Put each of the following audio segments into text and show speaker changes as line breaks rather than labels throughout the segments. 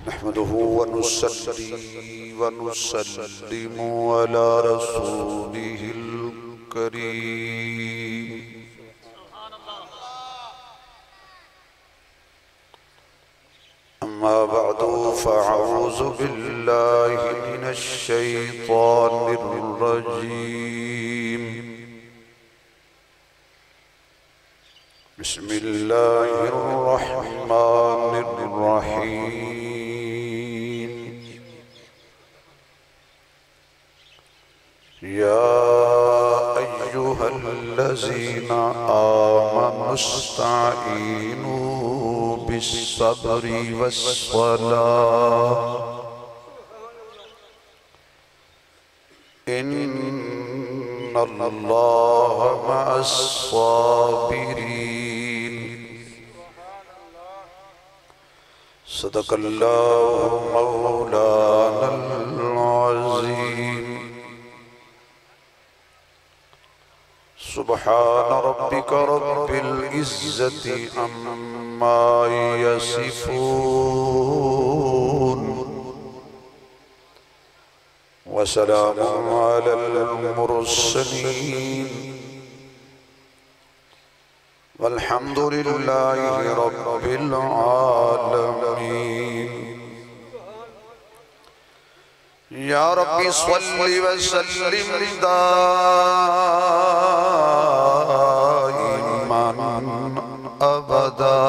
نحمده ونصلي ونسلم على رسوله الكريم أما بعد فأعوذ بالله من الشيطان الرجيم بسم الله الرحمن الرحيم يا أيها الذين آمنوا استعينوا بالصبر والصلاة إن الله مع الصابرين صدق الله مولانا العظيم سبحان ربك رب العزة عما يصفون وسلام على المرسلين والحمد لله رب العالمين يا رب صل وسلم دائما أبدا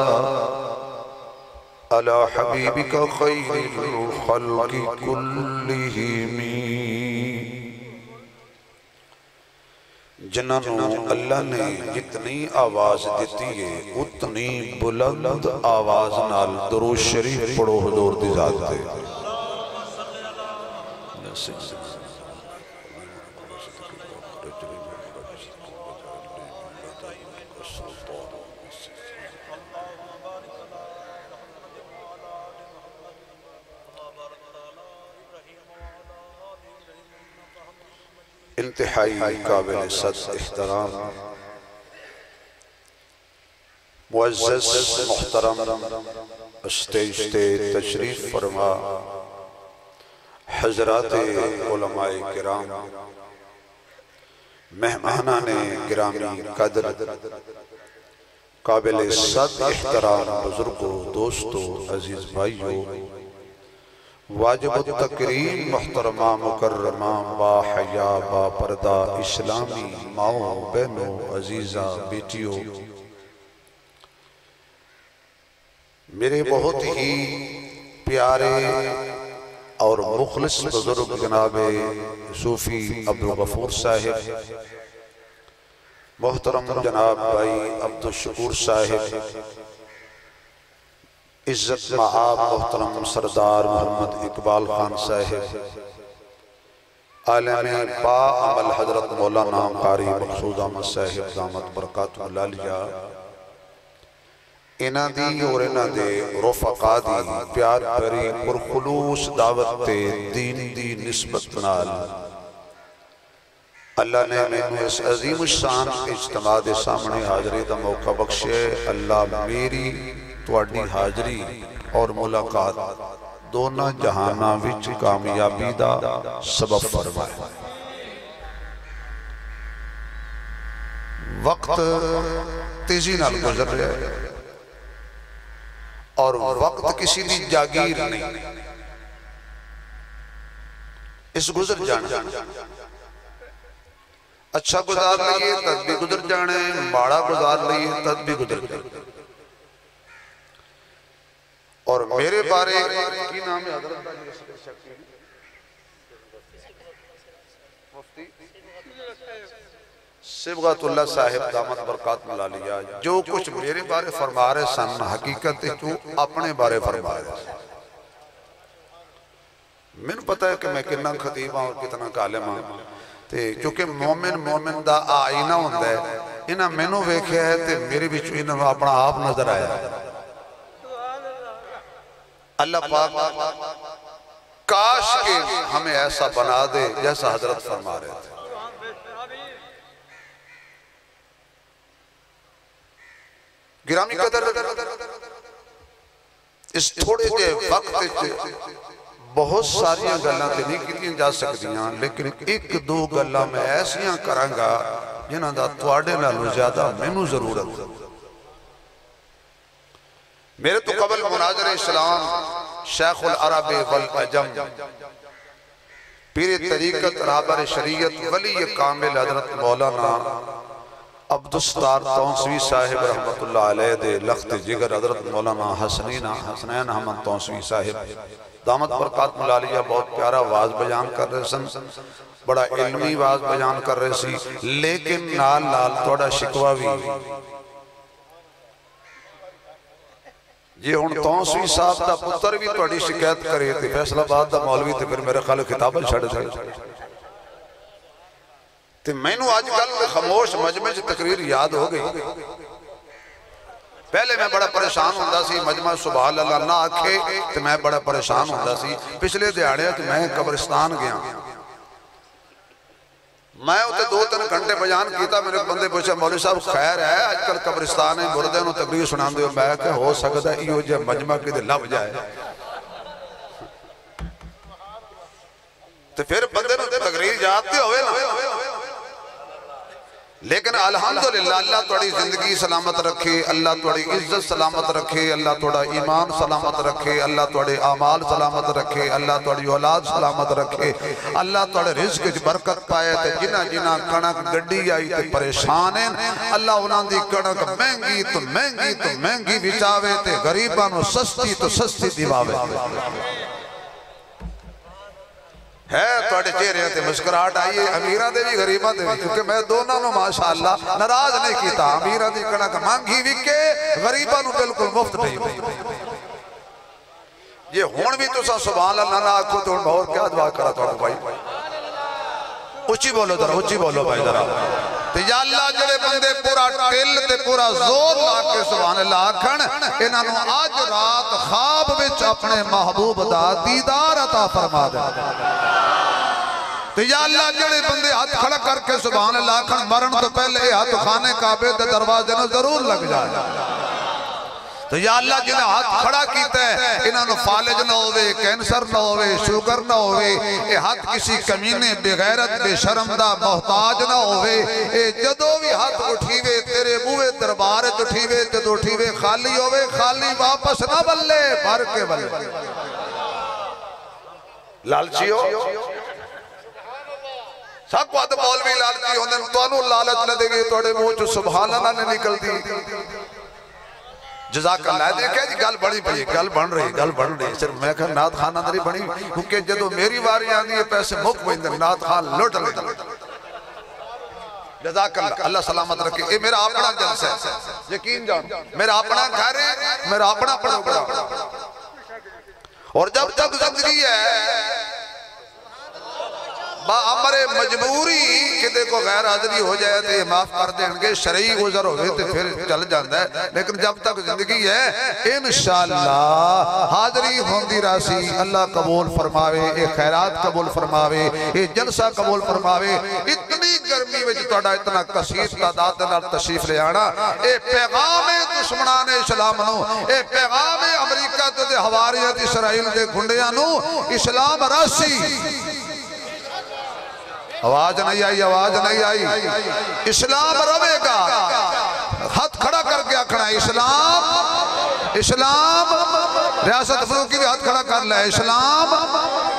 على حبيبك خير الخلق كلهم جنانو اللہ نے جتنی آواز دیتی ہے اتنی بلند آواز نال درود شریف پڑھو حضور دی ذات دے انتہائی قابل صد احترام معزز محترم اسٹیج تے تشریف فرما حضرات علماء کرام مہمانان گرامی قدر قابل صد احترام بزرگوں دوستوں عزیز بھائیوں واجب التکریم محترمہ مکرمہ با حیا با پردہ اسلامی ماؤں بہنوں عزیزہ بیٹیوں میرے بہت ہی پیارے اور مخلص بزرگ جناب صوفی عبدالغفور صاحب محترم جناب بھائی عبدالشکور صاحب عزت معاب محترم سردار محمد اقبال خان صاحب عالم با عمل حضرت مولانا قاری مقصود احمد صاحب دامت برکاتہ العالیہ انہ دی اور انہ دے رفقا دی پیار بری پرخلوص دعوت تے دین دی نسبت نال اللہ نے میں اس عظیم الشان اجتماع دے سامنے حاضری دا موقع بخشے اللہ میری تواڈی حاضری اور ملاقات دونوں جہانہ وچ کامیابی دا سبب فرمائے وقت تیزی نال گزر رہا ہے اور وقت کسی دی جاگیر نہیں اس گزر جانا اچھا گزار لئیے تد بھی گزر جانے ماڑا گزار لئیے تد بھی گزر جانے اور میرے بارے کی نام ہے حضرت مفتی صبغت اللہ صاحب دامت برکات العالیہ جو کچھ میرے بارے فرما رہے سن حقیقت تو اپنے بارے فرما رہے سن میں نے پتا ہے کہ میں کتنا خطیب ہوں اور کتنا کالم ہوں کیونکہ مومن دا آئینہ ہوندہ ہے انہاں میں نے ویکھے ہے تے میرے بھی چوئینہ اپنا آپ نظر آیا اللہ پاک کاش کہ ہمیں ایسا بنا دے جیسا حضرت فرما رہے تھے گرامی قدر اس تھوڑے جے وقت بہت ساریاں گلاں تے نہیں کیتیاں جا سکدیاں، لیکن ایک دو گلاں میں ایسیاں کرانگا جنہاں دا تواڈے نالوں زیادہ مینوں ضرورت۔ میرے تو قبل مناظر اسلام شیخ العرب والعجم پیر طریقت رہبر شریعت ولی کامل حضرت مولانا عبدالستار تونسوی صاحب رحمت اللہ علیہ دے لخت جگر حضرت مولانا حسنین احمد تونسوی صاحب دامت برکات ملالیہ بہت پیارا واز بیان کر رہے سن، بڑا علمی واز بیان کر رہے سی، لیکن نال نال توڑا شکوہ بھی یہ ہون تونسوی صاحب دا پتر بھی توڑی شکایت کرے تھے، فیصلہ آباد دا مولوی تھے، پھر میرے خالق خطابہ چھڑ جائے تو میں نو آج کل خاموش مجمع تقریر یاد ہو گئی۔ پہلے میں بڑا پریشان ہوندہ سی، مجمع سبحان اللہ نہ آکھے تو میں بڑا پریشان ہوندہ سی۔ پچھلے دیہاڑے کہ میں قبرستان گیا، میں ہوتے 2-3 گھنٹے بیان کیتا، میرے بندے پوچھا مولوی صاحب خیر ہے آج کل قبرستان ہے مردے انہوں تقریر سنان دے، میں کہ ہو سکتا ہے یہ جو مجمع کے دے لب جائے تو پھر بندے نے تقریر جاتے ہوئے نا، لیکن الحمدللہ اللہ توڑی زندگی سلامت رکھے، اللہ توڑی عزت سلامت رکھے، اللہ توڑا ایمان سلامت رکھے، اللہ توڑے اعمال سلامت رکھے، اللہ توڑی اولاد سلامت رکھے، اللہ توڑے رزق برکت پائے تے جنہ جنہ کنک گڈی آئی تے پریشان ہیں، اللہ انہاں دی کنک مہنگی تو مہنگی تو مہنگی بچاوے تے غریبانو سستی تو سستی دیواوے ہے توڑے چہرے تے مسکراہٹ آئیے امیران دے بھی غریبان دے بھی، کیونکہ میں دونوں نو ماشاءاللہ ناراض نہیں کیتا، امیران دی کنک مانگی وکے غریبانو بالکل مفت نہیں ہوئی۔ یہ ہون بھی تو سا سبحان اللہ نہ آکھو تو ان بہت کیا دعا کرا توڑا بھائی، اچھی بولو ذرا، اچھی بولو بھائی ذرا، تو یا اللہ جڑے بندے پورا ٹل تے پورا زور لاکے سبحان اللہ آکھن، انہاں نو آج رات خواب وچ اپنے محبوب دا دیدار عطا فرما دے۔ تو یا اللہ جڑے بندے ہاتھ کھڑا کر کے سبحان اللہ آکھن، مرن تو پہلے ہاتھ خانے کعبے دے دروازے نو ضرور لگ جائے۔ تو یا اللہ جنہیں ہاتھ کھڑا کیتا ہے انہاں نو فالج نہ ہوئے، کینسر نہ ہوئے، شوگر نہ ہوئے، اے ہاتھ کسی کمینے بے غیرت بے شرمدہ محتاج نہ ہوئے، اے جدو بھی ہاتھ اٹھیوے تیرے موے دربار اٹھیوے جدو اٹھیوے خالی ہوئے، خالی واپس نہ بلے بھر کے بلے۔ لالچیو سب کو آدھ مولوی لالچی ہوندے تو انہوں لالچ نہ دے گئے توڑے موچو سبحان اللہ نے نکل دی۔ جزاک اللہ دیکھیں جی گل بڑی پئی، گل بن رہی صرف میں کہا نات خان اندر ہی بنی، کیونکہ جدو میری واری آندی ہے پیسے مک بہندر نات خان لوٹ لے۔ جزاک اللہ، اللہ سلامت رکھے، یہ میرا اپنا جلسہ ہے، یقین جان میرا اپنا گھر ہے، میرا اپنا پروگرام، اور جب تک زندگی ہے با امر مجبوری کہ دیکھو غیر حاضری ہو جائے تو یہ معاف کر دیں گے، شرعی گزر ہوئے تو پھر چل جاندہ ہے، لیکن جب تک زندگی ہے انشاءاللہ حاضری ہوندی راسی اللہ قبول فرماوے، اے خیرات قبول فرماوے، اے جلسہ قبول فرماوے۔ اتنی گرمی میں جتوڑا اتنا کثیر تعداد نال تشریف لے آنا، اے پیغام دشمنان اسلام نو، اے پیغام امریکہ دے حواریت اسرائیل دے گھنڈیاں نو، اسلام راسی آواز نہیں آئی، آواز نہیں آئی، اسلام روے گا، ہاتھ کھڑا کر کے اکھڑا ہے اسلام، ریاست فروقی بھی ہاتھ کھڑا کر لے، اسلام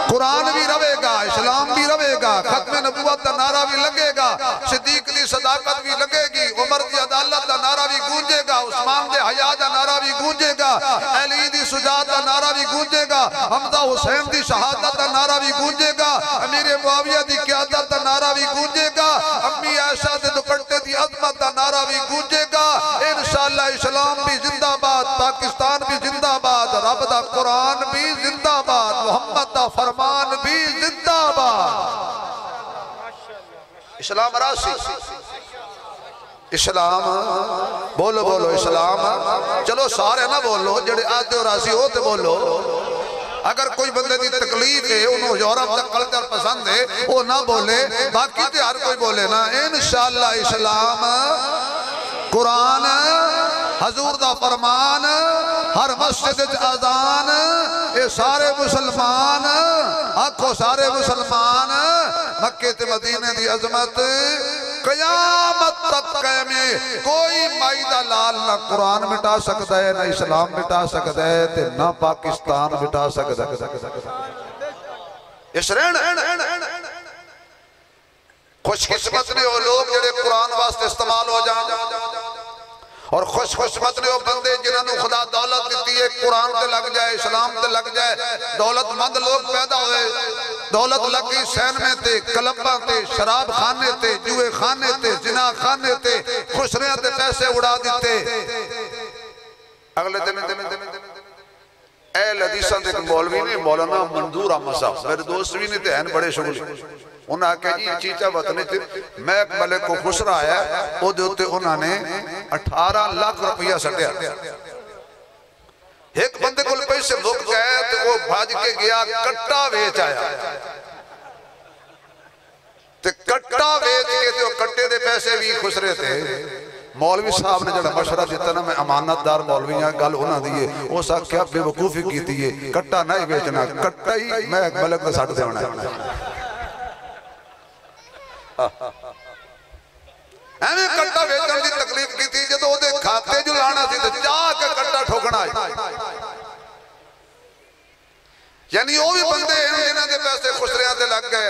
قرآن بھی روے گا، اسلام بھی روے گا، ختم نبوت دا نعرہ بھی لگے گا، صدیق دی صداقت بھی لگے گی، عمر دی عدالت دا نعرہ بھی گونجے گا، عثمان دے حیا دا نعرہ بھی گونجے گا، علی دی سجاد دا نعرہ بھی گونجے گا، حمزہ حسین دی شہادت دا نعرہ بھی گونجے گا، امیر معاویہ دی قیادت دا نعرہ بھی گونجے گا، امی عائشہ دے دوپٹے دی عظمت دا نعرہ بھی گونجے گا۔ انشاءاللہ اسلام بھی زندہ باد، پاکستان بھی زندہ باد، رب دا قرآن بھی زندہ باد، محمد دا فرمان بھی زندہ باد۔ اسلام راسی، اسلام بولو بولو اسلام، چلو سارے نہ بولو جڑے آدھے اور راسی ہوتے بولو۔ اگر کوئی بندے دی تکلیف ہے انہوں یورپ تک کلچر پسند ہے وہ نہ بولے، باقی تے ہر کوئی بولے نا۔ انشاءاللہ اسلام قرآن حضور دا فرمان ہر مسجد اذان اے سارے مسلمان آکھو سارے مسلمان مکہ تے مدینے دی عظمت قیامت تک قیمے کوئی مائی دا لال نہ قرآن مٹا سکتا ہے نہ اسلام مٹا سکتا ہے تے نہ پاکستان مٹا سکتا ہے اس رہن خوش قسمت نے وہ لوگ جڑے قرآن واسطے استعمال ہو جائیں اور خوش قسمت نے وہ بندے جنہوں نے خدا دولت دیتی ہے قرآن تے لگ جائے اسلام تے لگ جائے دولت مند لوگ پیدا ہوئے دولت لگی سینمے تے کلبہ تے شراب خانے تے جوئے خانے تے زنا خانے تے خسریاں تے پیسے اڑا دیتے اگلے دن اہل حدیثاں تے مولوی نے مولانا منظور احمد صاحب میرے دوست بھی نہیں تے ہیں بڑے شغل انہوں نے کہا جی چیچا وطنی تھی میں ایک ملک کو خسرا آیا وہ دیتے انہوں نے 18 لاکھ روپیہ سٹیا ایک بندے کو پیسے مک گئے تو وہ بھاج کے گیا کٹا ویچ آیا تو کٹا ویچ کے تو کٹے دے پیسے بھی خسرے تھے مولوی صاحب نے جڑا مشورہ دیتا نا میں امانت دار مولوی ہیں گل ہونا دیئے وہ سا کیا بے وقوفی کی تھی کٹا نہیں بیچنا کٹا ہی میں ایک ملک میں سٹ دے ہونا ایمیں کٹا ویچن دی تکلیف کی تھی جدو دے کھاتے جو لانا تھی تو جا کے کٹا ٹھوکنا ہے یعنی وہ بھی بندے ہیں جنہاں دے پیسے خسریاں تے لگ گئے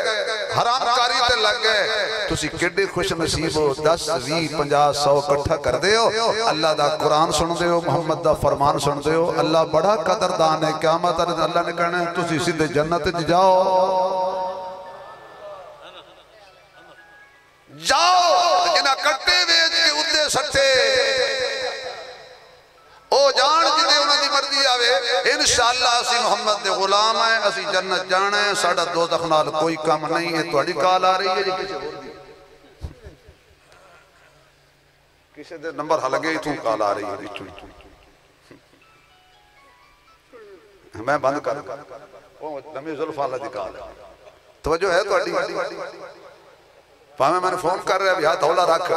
حرام کاری تے لگ گئے تسی کڈے خوش نصیب ہو 10 20 50 100 کٹھا کر دے ہو اللہ دا قرآن سن دے ہو محمد دا فرمان سن دے ہو اللہ بڑا قدردان ہے قیامت اللہ نے کہنا ہے تسی سیدھے جنت جاؤ جاؤ جنہاں کٹے ویچ کے ادھے سٹے او جان جنہیں انہوں نے مرضی آوے انشاءاللہ اسی محمد دے غلام ہیں اسی جنت جانا ہے ساڑھا دوزخ نال کوئی کم نہیں ہے توڑی کال آ رہی ہے جی کسی اور دی کسی دے نمبر حلگے ہی توں کال آ رہی ہے میں بند کر وہ نمی ظلفہ اللہ دی کال ہے توجہ ہے توڑی پاہمیں میں نے فون کر رہا ہے ہاتھ ہولا رکھ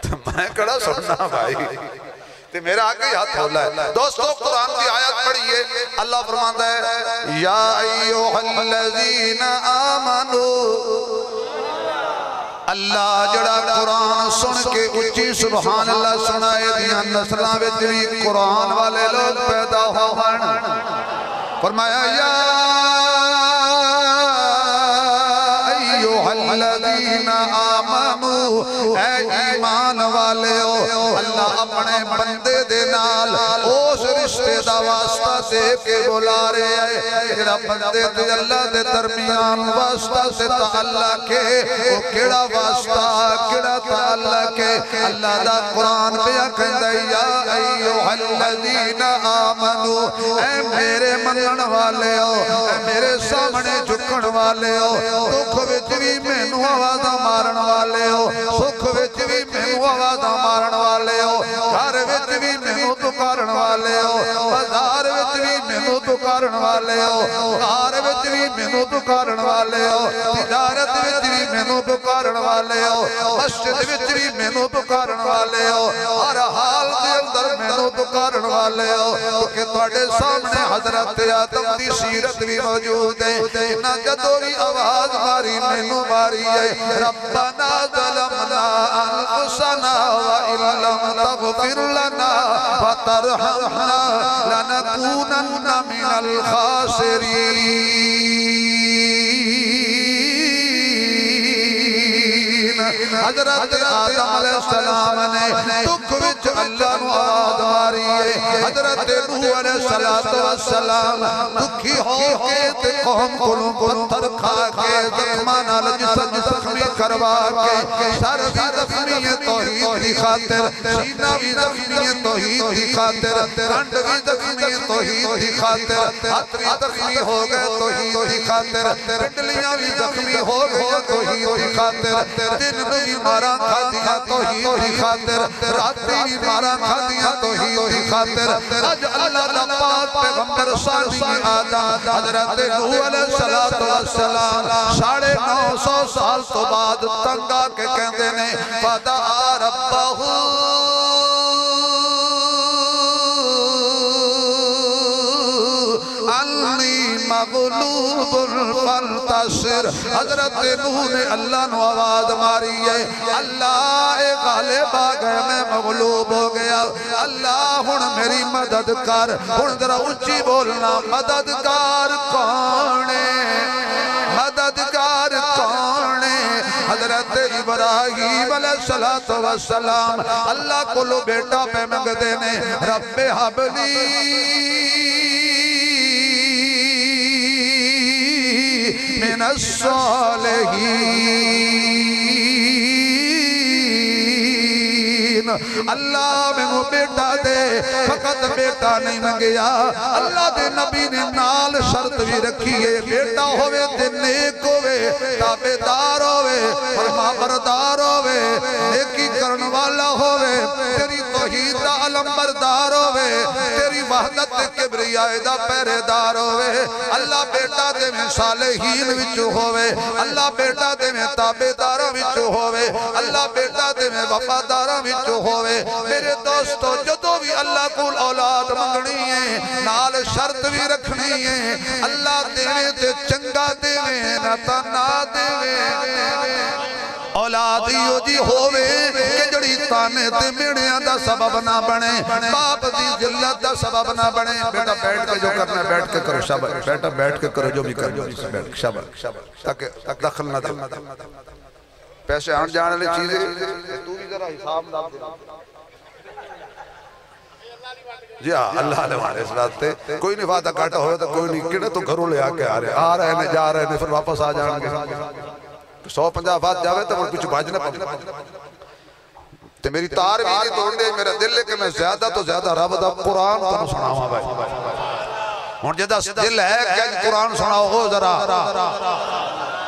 تو میں کڑا سننا بھائی تو میرا آگے ہاتھ ہولا ہے دوستو قرآن کی آیت پڑھئیے اللہ فرماتا ہے یا ایوہ الذین آمنوا اللہ جڑا قرآن سن کے اچھی سبحان اللہ سنائے دیا نسلہ وچ بھی قرآن والے لوگ پیدا ہوئے فرمایا یا الذین آمنوا اے ایمان والے ہو اللہ اپنے بندے دے نال اس رشتے دا واسطہ دے کے بلا رہے ہیں جڑا بندے تے اللہ دے درمیان واسطہ سے تعلق ہے وہ کیڑا واسطہ کیڑا تعلق ہے اللہ دا قرآن بیا کہندا یا ایھا الذین آمنوا اے میرے منن والے ہو اے میرے سامنے جھکن والے ہو دکھ وچ بھی مینوں آوازاں مارن والے ہو سکھ وچ بھی مینوں آوازاں مارن والے ہو گھر وچ بھی مینوں پکارن والے ہو بازار وچ بھی مینوں پکارن والے ہو گھر وچ بھی مینوں پکارن والے ہو تجارت وچ بھی مینوں پکارن والے ہو مسجد وچ بھی مینوں پکارن والے ہو ہر حال دے اندر مینوں پکارن والے ہو کہ تواڈے سامنے حضرت آدم دی سیرت بھی موجود ہے نہ جدوں بھی آواز ماری مینوں ماری ہے ربنا ظلمنا انفسنا وان لم تغفر لنا وترحمنا لنكونن من الخاسرين حضرت آدم علیہ السلام نے دکھ وچ اللہ نو آواز ماری ہے حضرت نوح علیہ السلام دکھی ہو کے تے قوم کولوں پتھر کھا کے زخماں نال جسم زخمی کروا کے سر بھی زخمی ہے توحید دی خاطر سینہ بھی زخمی ہے توحید دی خاطر رنڈ بھی زخمی ہے توحید دی خاطر ہاتھ بھی زخمی ہو گئے توحید دی خاطر پنڈلیاں بھی زخمی ہو گئے توحید دی خاطر دن بھی مارا کھا دیا توحید دی خاطر راتی بھی مارا کھا دیا توحید دی خاطر اج اللہ دا پاک پیغمبر ثانی آدم حضرت نوح علیہ السلام 950 سال تو بعد تنگا کے کہندے نے فدعا ربہ انی مغلوب فانتصر۔ حضرت نوح نے اللہ نو آواز ماری ہے، اللہ اے غالب آ گئے، میں مغلوب ہو گیا، اللہ ہن میری مدد کر۔ ہن ذرا اچھی بولنا، مددگار کون ہے؟ مددگار کون ہے؟ حضرت ابراہیم علیہ السلام اللہ کو لو بیٹا پہ منگدے نے، رب حبلی من الصالحین، اللہ میں وہ بیٹا دے، فقط بیٹا نہیں منگیا، اللہ دے نبی نے نال شرط بھی رکھی ہے، بیٹا ہوئے تے نیک ہوئے، تابعدار ہوئے، فرما بردار ہوئے، نیکی کرن والا ہوئے، تیری توحید دا علم بردار ہوئے، تیری وحدت کبریاء دا پہرے دار ہوئے، اللہ بیٹا دے میں صالحین وچو ہوئے، اللہ بیٹا دے میں تابعدارہ وچو ہوئے، اللہ بیٹا دے میں وفادارہ وچو ہوئے۔ میرے دوستو جدو بھی اللہ کو اولاد منگنی ہے، نال شرط بھی رکھنی ہے، اللہ دیوے تے چنگا دیوے نہ تنا دیوے۔ اولاد ہیو جی ہووے کہ جڑی تانے تے میڑیاں دا سبب نہ بنے، باپ دی ذلت دا سبب نہ بنے۔ بیٹا بیٹھ کے جو کرنا ہے بیٹھ کے کرو، شاباش بیٹا بیٹھ کے کرو جو بھی کرنا ہے، شاباش تاکہ دخل نہ دے۔ پیسے آن جانے لے چیزیں تو بھی ذرا حساب نہ دے۔ جی ہاں اللہ علیہ وآلہ کوئی نہیں وعدہ کاٹا ہوئے تو کوئی نہیں، کڑے تو گھروں لے آکے آ رہے ہیں جا رہے ہیں، پھر واپس آ جائیں گے۔ 150 بات جاوے تو وہ کچھ بھاجنے پڑے تو میری تار بھی نہیں توڑنے، میرا دل ہے کہ میں زیادہ تو زیادہ رب دا قرآن تو سناؤں بھائی۔ ہون جدہ دل ہے کہ قرآن سناؤ ہو ذرا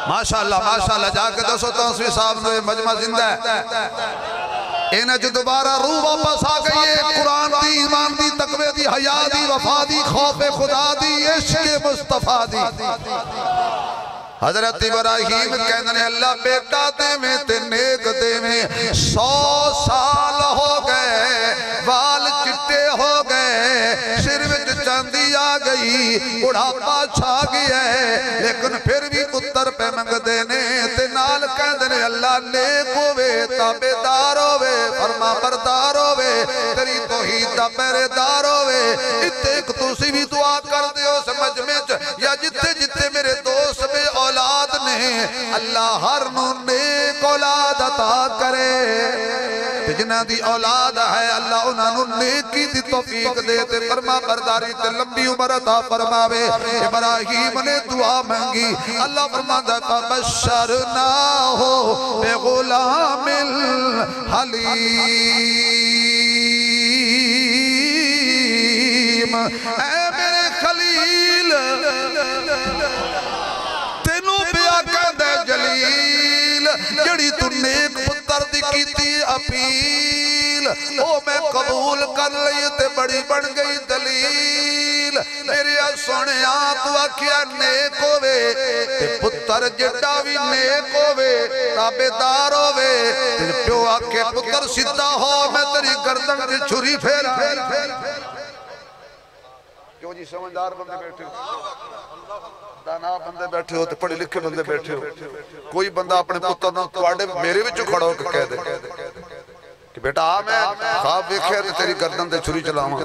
ماشاءاللہ جا کے 293 صاحب نے مجمع زندہ ہے، انہیں جو دوبارہ روح واپس آ گئی ہے، قرآن دی، ایمان دی، تقوی دی، حیاء دی، وفا دی، خوف خدا دی، عشق مصطفیٰ دی۔ حضرت ابراہیم کہنے اللہ بیٹا دے میں تے نیک دے میں، 100 سال ہو گئے، وال چٹے ہو گئے، سر وچ چاندی آ گئی، بڑھاپا چھا گیا ہے، لیکن پھر بھی پتر پہ منگ دینے تے نال کہنے اللہ نیک ہوئے، تابعدار ہوئے، فرما بردار ہوئے، تیری توحید دا پہرے دار ہوئے۔ اتیک تُسی بھی دعا کر دے ہو سمجھ میں یا جتے جتے میرے دوست میں اولاد نے، اللہ ہر نو نیک اولاد عطا کرے، جنہ دی اولاد ہے اللہ انہاں نو نیکی دی توفیق دے تے فرما برداری تے لمبی عمر عطا فرماوے۔ ابراہیم نے دعا مانگی، اللہ فرماتا فبشرناہ بغلام حلیم۔ اے میرے خلیل تینوں پیا کہندے جلیل، جڑی تو نیک پتر دی کیتی اپیل، او میں قبول کر لئی تے بڑی بڑھ گئی دلیل۔ میرے سونے تو آکھیا نیک ہوئے تے پتر جڑا بھی نیک ہوئے، تابعدار ہوئے، تے پیو آکھے پتر سدھا ہو میں تیری گردن دی چھری پھیرا۔ کیوں جی سمجھدار بندے بیٹھے ہو، دانا بندے بیٹھے ہو، پڑھے لکھے بندے بیٹھے ہو، کوئی بندہ اپنے پتر نہ تواڈے میرے وچ کھڑا ہو کے کہہ دے کہ بیٹا آ میں خواب ویکھیا تے تیری گردن تے چھری چلاواں،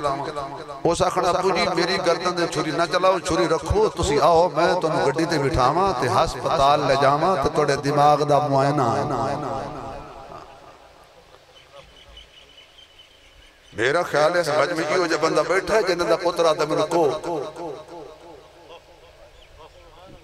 اس آکھنا ابو جی میری گردن تے چھری نہ چلاؤ، چھری رکھو، تسی آؤ میں تانوں گڈی تے بٹھاواں تے ہسپتال لے جاواں تے تواڈے دماغ دا معائنہ میرا خیال ہے سمجھ میں کی ہو جب بندہ بیٹھا ہے جنہاں دا پتر آدم رکو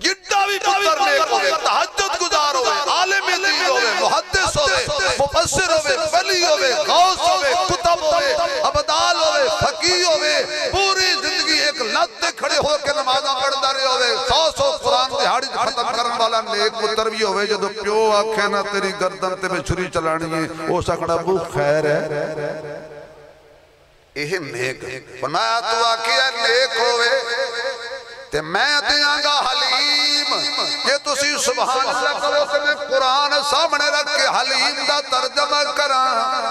جدہ بھی پتر نیک ہوئے، تحجد گزار ہوئے، عالم دین ہوئے، محدث ہوئے، مفسر ہوئے، ولی ہوئے، غوث ہوئے، کتب ہوئے، عبدال ہوئے، فقیہ ہوئے، پوری زندگی ایک لت کھڑے ہو کے نمازہ پڑھتا رہے ہوئے، 100 قرآن دہاڑی ختم کرن والا نیک پتر بھی ہوئے، جدو پیو آکھے نا تیری گردن تے میں چھری چلانی ہے، وہ سکڑا ابو خیر ہے یہ نیک فرمایا تو آکھیا نیک ہوئے تے میں دیاں گا حلیم، یہ تسی سبحان اللہ کرو کہ میں قرآن سامنے رکھ کے حلیم دا ترجمہ کران۔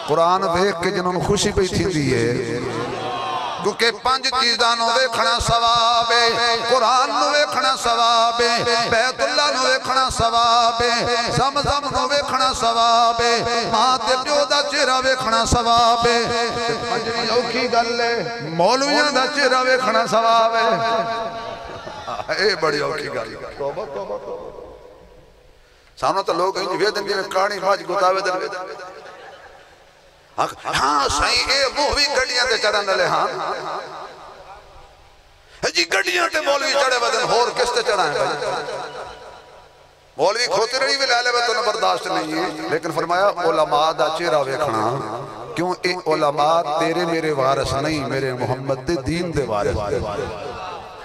قرآن دیکھ کے جنہوں خوشی پہ تھی دیئے کیونکہ 5 چیزاں نو ویکھنا ثواب ہے، قرآن نو ویکھنا ثواب ہے، بیت اللہ نو ویکھنا ثواب ہے، زمزم نو ویکھنا ثواب ہے، ماں تے پیو دا چہرہ ویکھنا ثواب ہے، پنجویں اوکھی گل ہے مولویاں دا چہرہ ویکھنا ثواب ہے۔ اے بڑی اوکھی گل ہے۔ توبہ توبہ توبہ سامنے تو لوگ ہیں ویدن دی میں کہانی ماج گتاوے دن ہاں صحیح اے موہوی گڑیاں تے چڑھن لے ہاں جی گڑیاں تے مولوی چڑھے بدن ہور کس تے چڑھائیں بھائی مولوی کھوتے رہی بھی لے تو نہ برداشت نہیں ہے، لیکن فرمایا علماء دا چہرہ ویکھنا کیوں اے علماء تیرے میرے وارث نہیں، میرے محمد دے دین دے وارث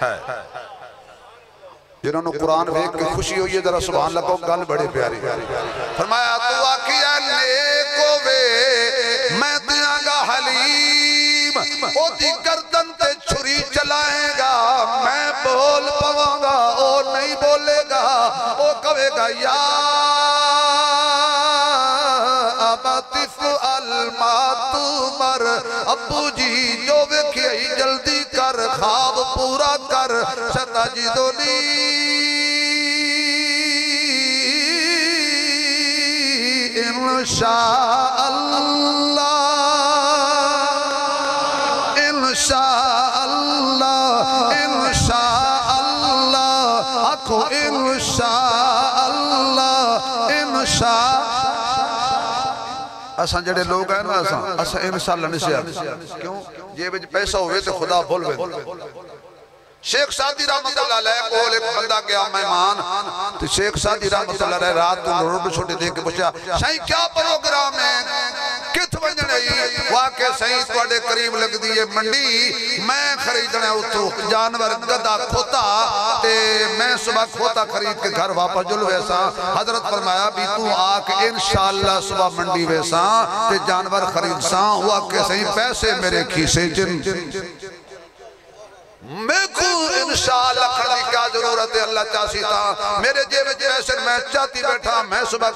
ہے جنہوں نے قرآن ویک کے خوشی ہوئی ہے ذرا سبحان اللہ کو گل بڑے پیاری فرمایا تو آکیا نیکو وے میں دیاں گا حلیم او دی گردن تے چھری چلائے گا میں بول پواں گا او نہیں بولے گا او کہے گا یا ابتف الماتمر ابو جی جو ویکھئی جلدی کر خواب پورا کر ستجدنی انشاءاللہ انشاءاللہ انشاءاللہ آکھو انشاءاللہ انشاءاللہ اساں جڑے لوگ ہیں نا اساں انشاءاللہ نشیار کیوں یہ بچ پیسہ ہوئے تو خدا بھول وے شیخ سعدی رحمت اللہ علیہ کول ایک بندہ گیا مہمان تو شیخ سعدی رحمت اللہ علیہ رات تو روڈ چھوٹے دے کے پوچھا شاہی کیا پروگرام ہے کت ونجن ہے واقع صحیح توڑے قریب لگ دیئے منڈی میں خریدنے اتو جانور گدہ کھوتا تے میں صبح کھوتا خرید کے گھر واپس جلو ویسا حضرت فرمایا بھی تو آکے انشاءاللہ صبح منڈی ویسا تے جانور خرید ساں واقع صحیح پیسے میرے کھیسے جن میں کو انشاءاللہ کھڑی کیا ضرورت ہے اللہ چاہسی تھا میرے جیب جیسے میں چاہتی بیٹھا میں صبح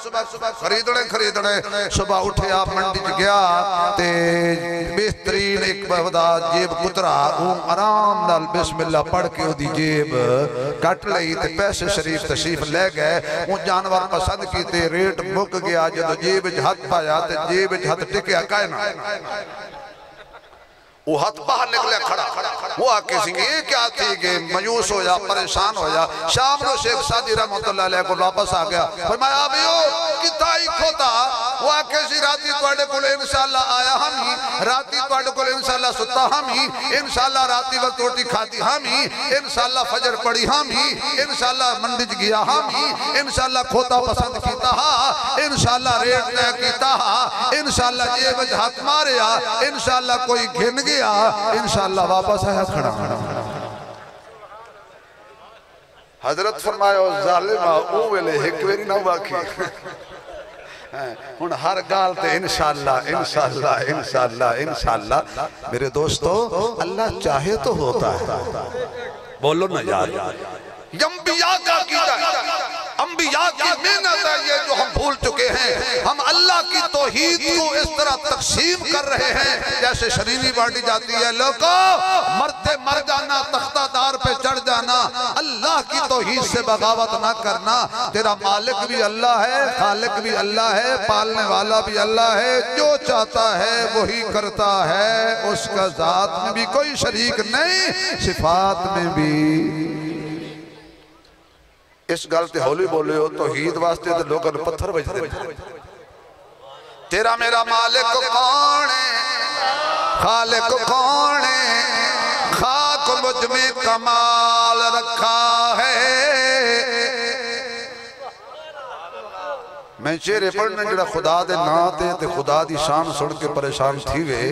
خریدنے صبح اٹھے آپ منڈی گیا تے بہترین ایک بہدہ جیب کترا آرام نال بسم اللہ پڑھ کے دی جیب کٹ لئی تے پیسے شریف تشریف لے گئے وہ جانور پسند کی تے ریٹ مک گیا جدو جیب ہاتھ پایا تے جیب ہاتھ ٹکیا کائنا وہ ہاتھ باہر نکلے کھڑا وہ آکے سنگے یہ کیا تھی کہ میوس ہو یا پریشان ہو یا شام نو شیخ سعدی رحمت اللہ علیہ کو واپس آ گیا فرمایا ابیو کتائی کھوتا وہ آکے سی راتی توڑے کل انشاءاللہ آیا ہم ہی راتی توڑے کل انشاءاللہ ستا ہم ہی انشاءاللہ راتی وقت روٹی کھاتی ہم ہی انشاءاللہ فجر پڑی ہم ہی انشاءاللہ منڈج گیا ہم ہی انشاءاللہ کھوتا پسند کیتا ہا انشاءاللہ ریٹ نہ کیتا ہا انشاءاللہ یہ وجہ ہاتھ ماریا انشاءاللہ کوئی گھن گیا انشاءاللہ واپس ہے کھڑا حضرت فرمایا ظالمہ اوہلے حکویری نہ واقعی ہن ہر گال تے انشاءاللہ انشاءاللہ انشاءاللہ انشاءاللہ میرے دوستو اللہ چاہے تو ہوتا ہے بولو نا یار انبیاء کا کیتا ہے انبیاء کی محنت ہے یہ جو ہم بھول چکے ہیں ہم اللہ کی توحید کو اس طرح تقسیم کر رہے ہیں جیسے شرینی بانٹی جاتی ہے لوگو مرتے مر جانا تختہ دار پہ چڑھ جانا اللہ کی توحید سے بغاوت نہ کرنا تیرا مالک بھی اللہ ہے خالق بھی اللہ ہے پالنے والا بھی اللہ ہے جو چاہتا ہے وہی کرتا ہے اس کا ذات میں بھی کوئی شریک نہیں صفات میں بھی اس گلتے ہولی بولے ہو توحید واسطے تو لوگوں نے پتھر بجھ دے تیرا میرا مالک کون ہے خالق کون ہے خاک مجھ میں کمال رکھا ہے میں چہرے پڑھنے جڑا خدا دے ناتے تے خدا دی شان سن کے پریشان تھی وے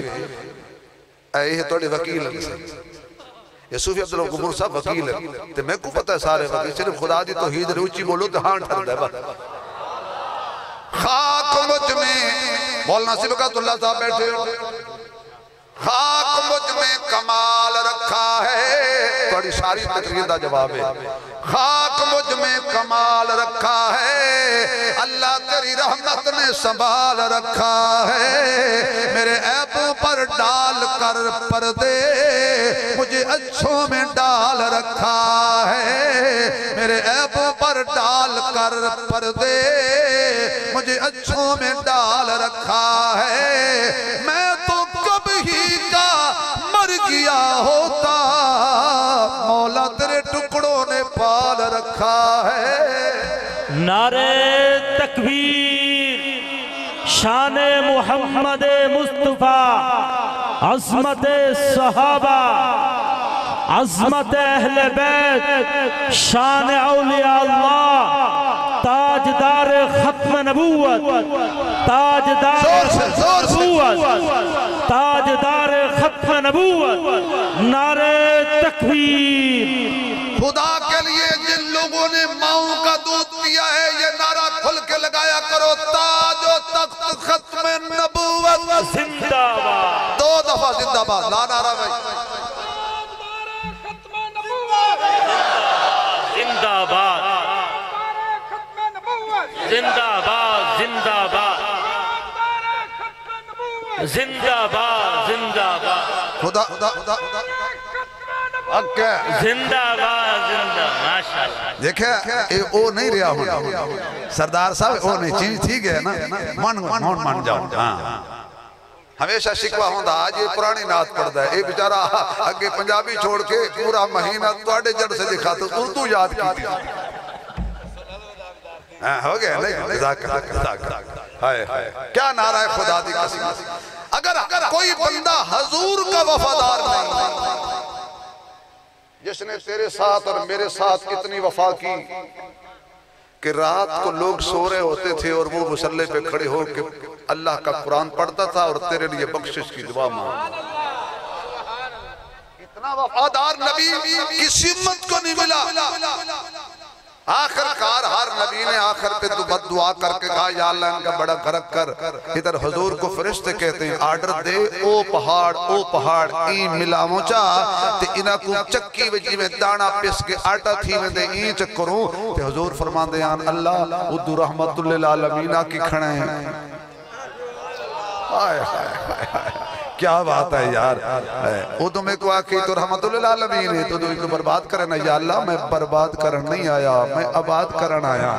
اے توڑے وکیل یہ صوفی عبداللہ قبور صاحب وکیل ہے تو میں کو پتہ ہے سارے وکیل صرف خدا دی توحید روچی بولو تو ہاں ٹھر دے بات خاک مجھ میں مولانا سبقت اللہ صاحب بیٹھے خاک مجھ میں کمال رکھا ہے تھوڑی ساری تقریر دا جواب ہے. خاک مجھ میں کمال رکھا ہے, اللہ تیری رحمت نے سنبھال رکھا ہے. میرے عیبوں پر ڈال کر پردے مجھے اچھوں میں ڈال رکھا ہے. میرے عیبوں پر ڈال کر پردے مجھے اچھوں میں ڈال رکھا ہے. میں تو کب ہی کا مر گیا ہوتا, مولا تیرے ٹکڑوں نے پال رکھا ہے.
نعرہ تکبیر, شان محمد مصطفیٰ, عظمت صحابہ, عظمت اہل بیت, شان اولیاء اللہ, تاجدار ختم نبوت, تاجدار نبوت, تاجدار ختم نبوت. نعرہ تکبیر.
خدا کے لیے جن لوگوں نے ماؤں کا دودھ پیا ہے یہ نعرہ کھل کے لگایا کرو, تاج و تخت ختم نبوت
زندہ باد.
2 دفعہ زندہ باد. لا نعرہ بھائی.
زندہ باد, زندہ باد, زندہ باد, زندہ باد, زندہ باد,
خدا
زندہ باد, زندہ. ماشاءاللہ.
دیکھیں او نہیں رہا ہوں سردار صاحب, او نہیں چیز تھی گئے نا, من جاؤں. ہمیشہ شکوہ ہوندہ, آج یہ پرانی نعت پڑھتا ہے. یہ بیچارہ اگے پنجابی چھوڑ کے پورا مہینہ توڑے جڑ سے دکھا تو اردو یاد کی تھی. ہو گیا نہیں؟ کیا نعرہ خدا دی قسم. اگر کوئی بندہ حضور کا وفادار نہیں, جس نے تیرے ساتھ اور میرے ساتھ اتنی وفا کی کہ رات کو لوگ سو رہے ہوتے تھے اور وہ مصلی پہ کھڑے ہو کے اللہ کا قرآن پڑھتا تھا اور تیرے لیے بخشش کی دعا مانگ. اتنا وفادار نبی کسی امت کو نہیں ملا. آخر کار ہر نبی نے آخر پہ بد دعا کر کے کہا یا اللہ ان کا بڑا غرق کر. ادھر حضور کو فرشتے کہتے ہیں آرڈر دے, او پہاڑ این ملاؤں چا تے انہا کو چکی وجی میں دانا پیس کے آٹا تھی میں دے این چکروں. تے حضور فرمان دے آن اللہ ادھو رحمت للعالمین کی کھڑے ہیں. کیا بات ہے یار. ادھو میں کو آکھی تو رحمت للعالمین ہے, تو دو کو برباد کرنا. یا اللہ میں برباد کرن نہیں آیا, میں آباد کرن آیا.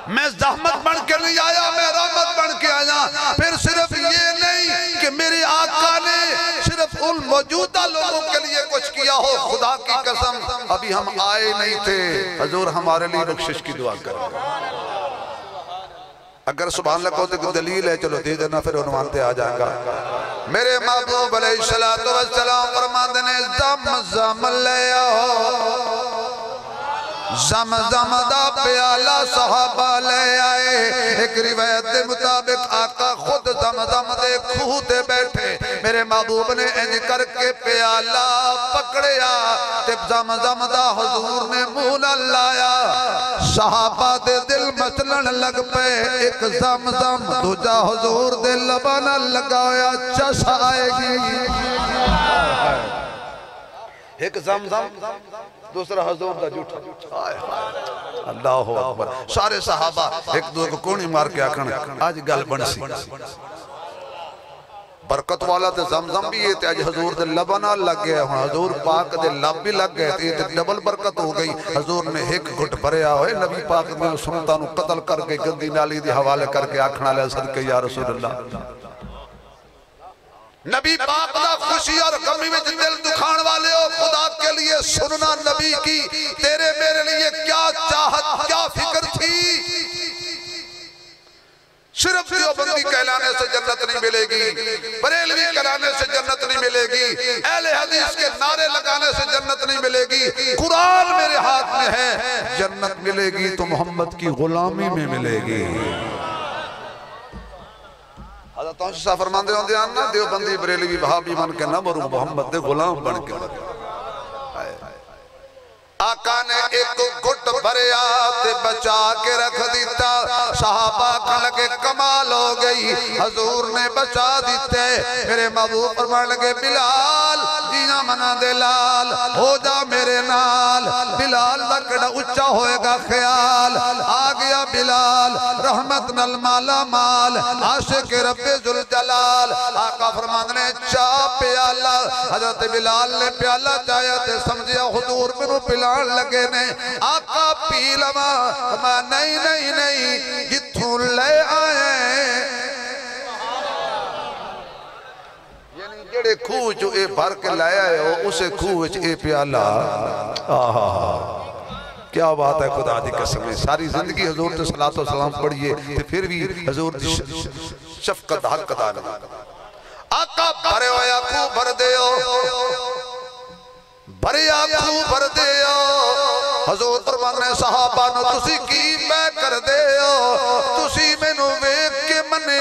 میں زحمت بن کے نہیں آیا, میں رحمت بن کے آیا. پھر صرف یہ نہیں کہ میرے آقا نے صرف ان موجودہ لوگوں کے لیے کچھ کیا ہو. خدا کی قسم ابھی ہم آئے نہیں تھے, حضور ہمارے لیے بخشش کی دعا کریں. اگر سبحان اللہ کو تو دلیل ہے, چلو دے دینا پھر عنوان تے آ جائے گا. میرے محبوب علیہ السلام فرماندے نے زمزم لے آؤ, زمزم دا پیالہ صحابہ لے آئے. ایک روایت دے مطابق آقا خود زمزم دے کھوہ تے بیٹھے, میرے محبوب نے انج کر کے پیالہ پکڑیا, تب زمزم دا حضور نے مولا لایا. صحابہ دے دل مسلن لگ پے, ایک زمزم دوجا حضور دے لبانا لگایا, چس آئے گی. ایک زمزم دوسرا حضور دا جھوٹا. اللہ اکبر. سارے صحابہ ایک دو کو کونی مار کے آکھنے آج گل بن سی. برکت والا تے زمزم بھی یہ تے آج حضور دے لبنا لگ گیا, حضور پاک دے لب بھی لگ گئے تے یہ ڈبل برکت ہو گئی. حضور نے ایک گھٹ بھریا ہوئے, نبی پاک نے سنتانو قتل کر کے گندی نالی دی حوالے کر کے آکھنا لے صدقے یا رسول اللہ. نبی پاک دا خوشی اور غمی میں دل دکھان والے ہو, خدا کے لیے سننا نبی کی تیرے میرے لیے کیا چاہت کیا فکر تھی. صرف دیوبندی کہلانے سے جنت نہیں ملے گی, بریلوی کہلانے سے جنت نہیں ملے گی, اہل حدیث کے نعرے لگانے سے جنت نہیں ملے گی. قرآن میرے ہاتھ میں ہے, جنت ملے گی تو محمد کی غلامی میں ملے گی. حضرت صاحب فرماندے ہوندے ہیں نا, دیوبندی بریلوی وہابی بن کے نہ مروں, محمد دے غلام بن کے. آقا نے ایک گھٹ بھریا تے بچا کے رکھ دیتا. صحابہ کھا لگے کمال ہو گئی, حضور نے بچا دیتے. میرے محبوب فرمان لگے بلال جیاں منا دے لال ہو جا میرے نال بلال دا کڑا اچھا ہوئے گا خیال آ گیا بلال رحمت نل مالا مال عاشق رب ذوالجلال آقا فرمان نے چاہ پیالہ حضرت بلال نے پیالہ چاہیا تے سمجھیا حضور منو پلان لگے نے آقا پی لما نہیں نہیں نہیں جتھوں لے آئے یعنی جڑے کھو جو اے بھر کے لائے آئے ہو اسے کھو اے پیالہ کیا بات ہے خدا دی قسم ہے ساری زندگی حضور تے صلاۃ و سلام پڑھئے تے پھر بھی حضور دی شفقت حق ادا نہیں آقا بھرے ہویا کھو بھر دے بھریا کھو بھر دے حضور فرمان نے صحابہ نو تسی کی میں کر دے تسی میں نو ویک کے منے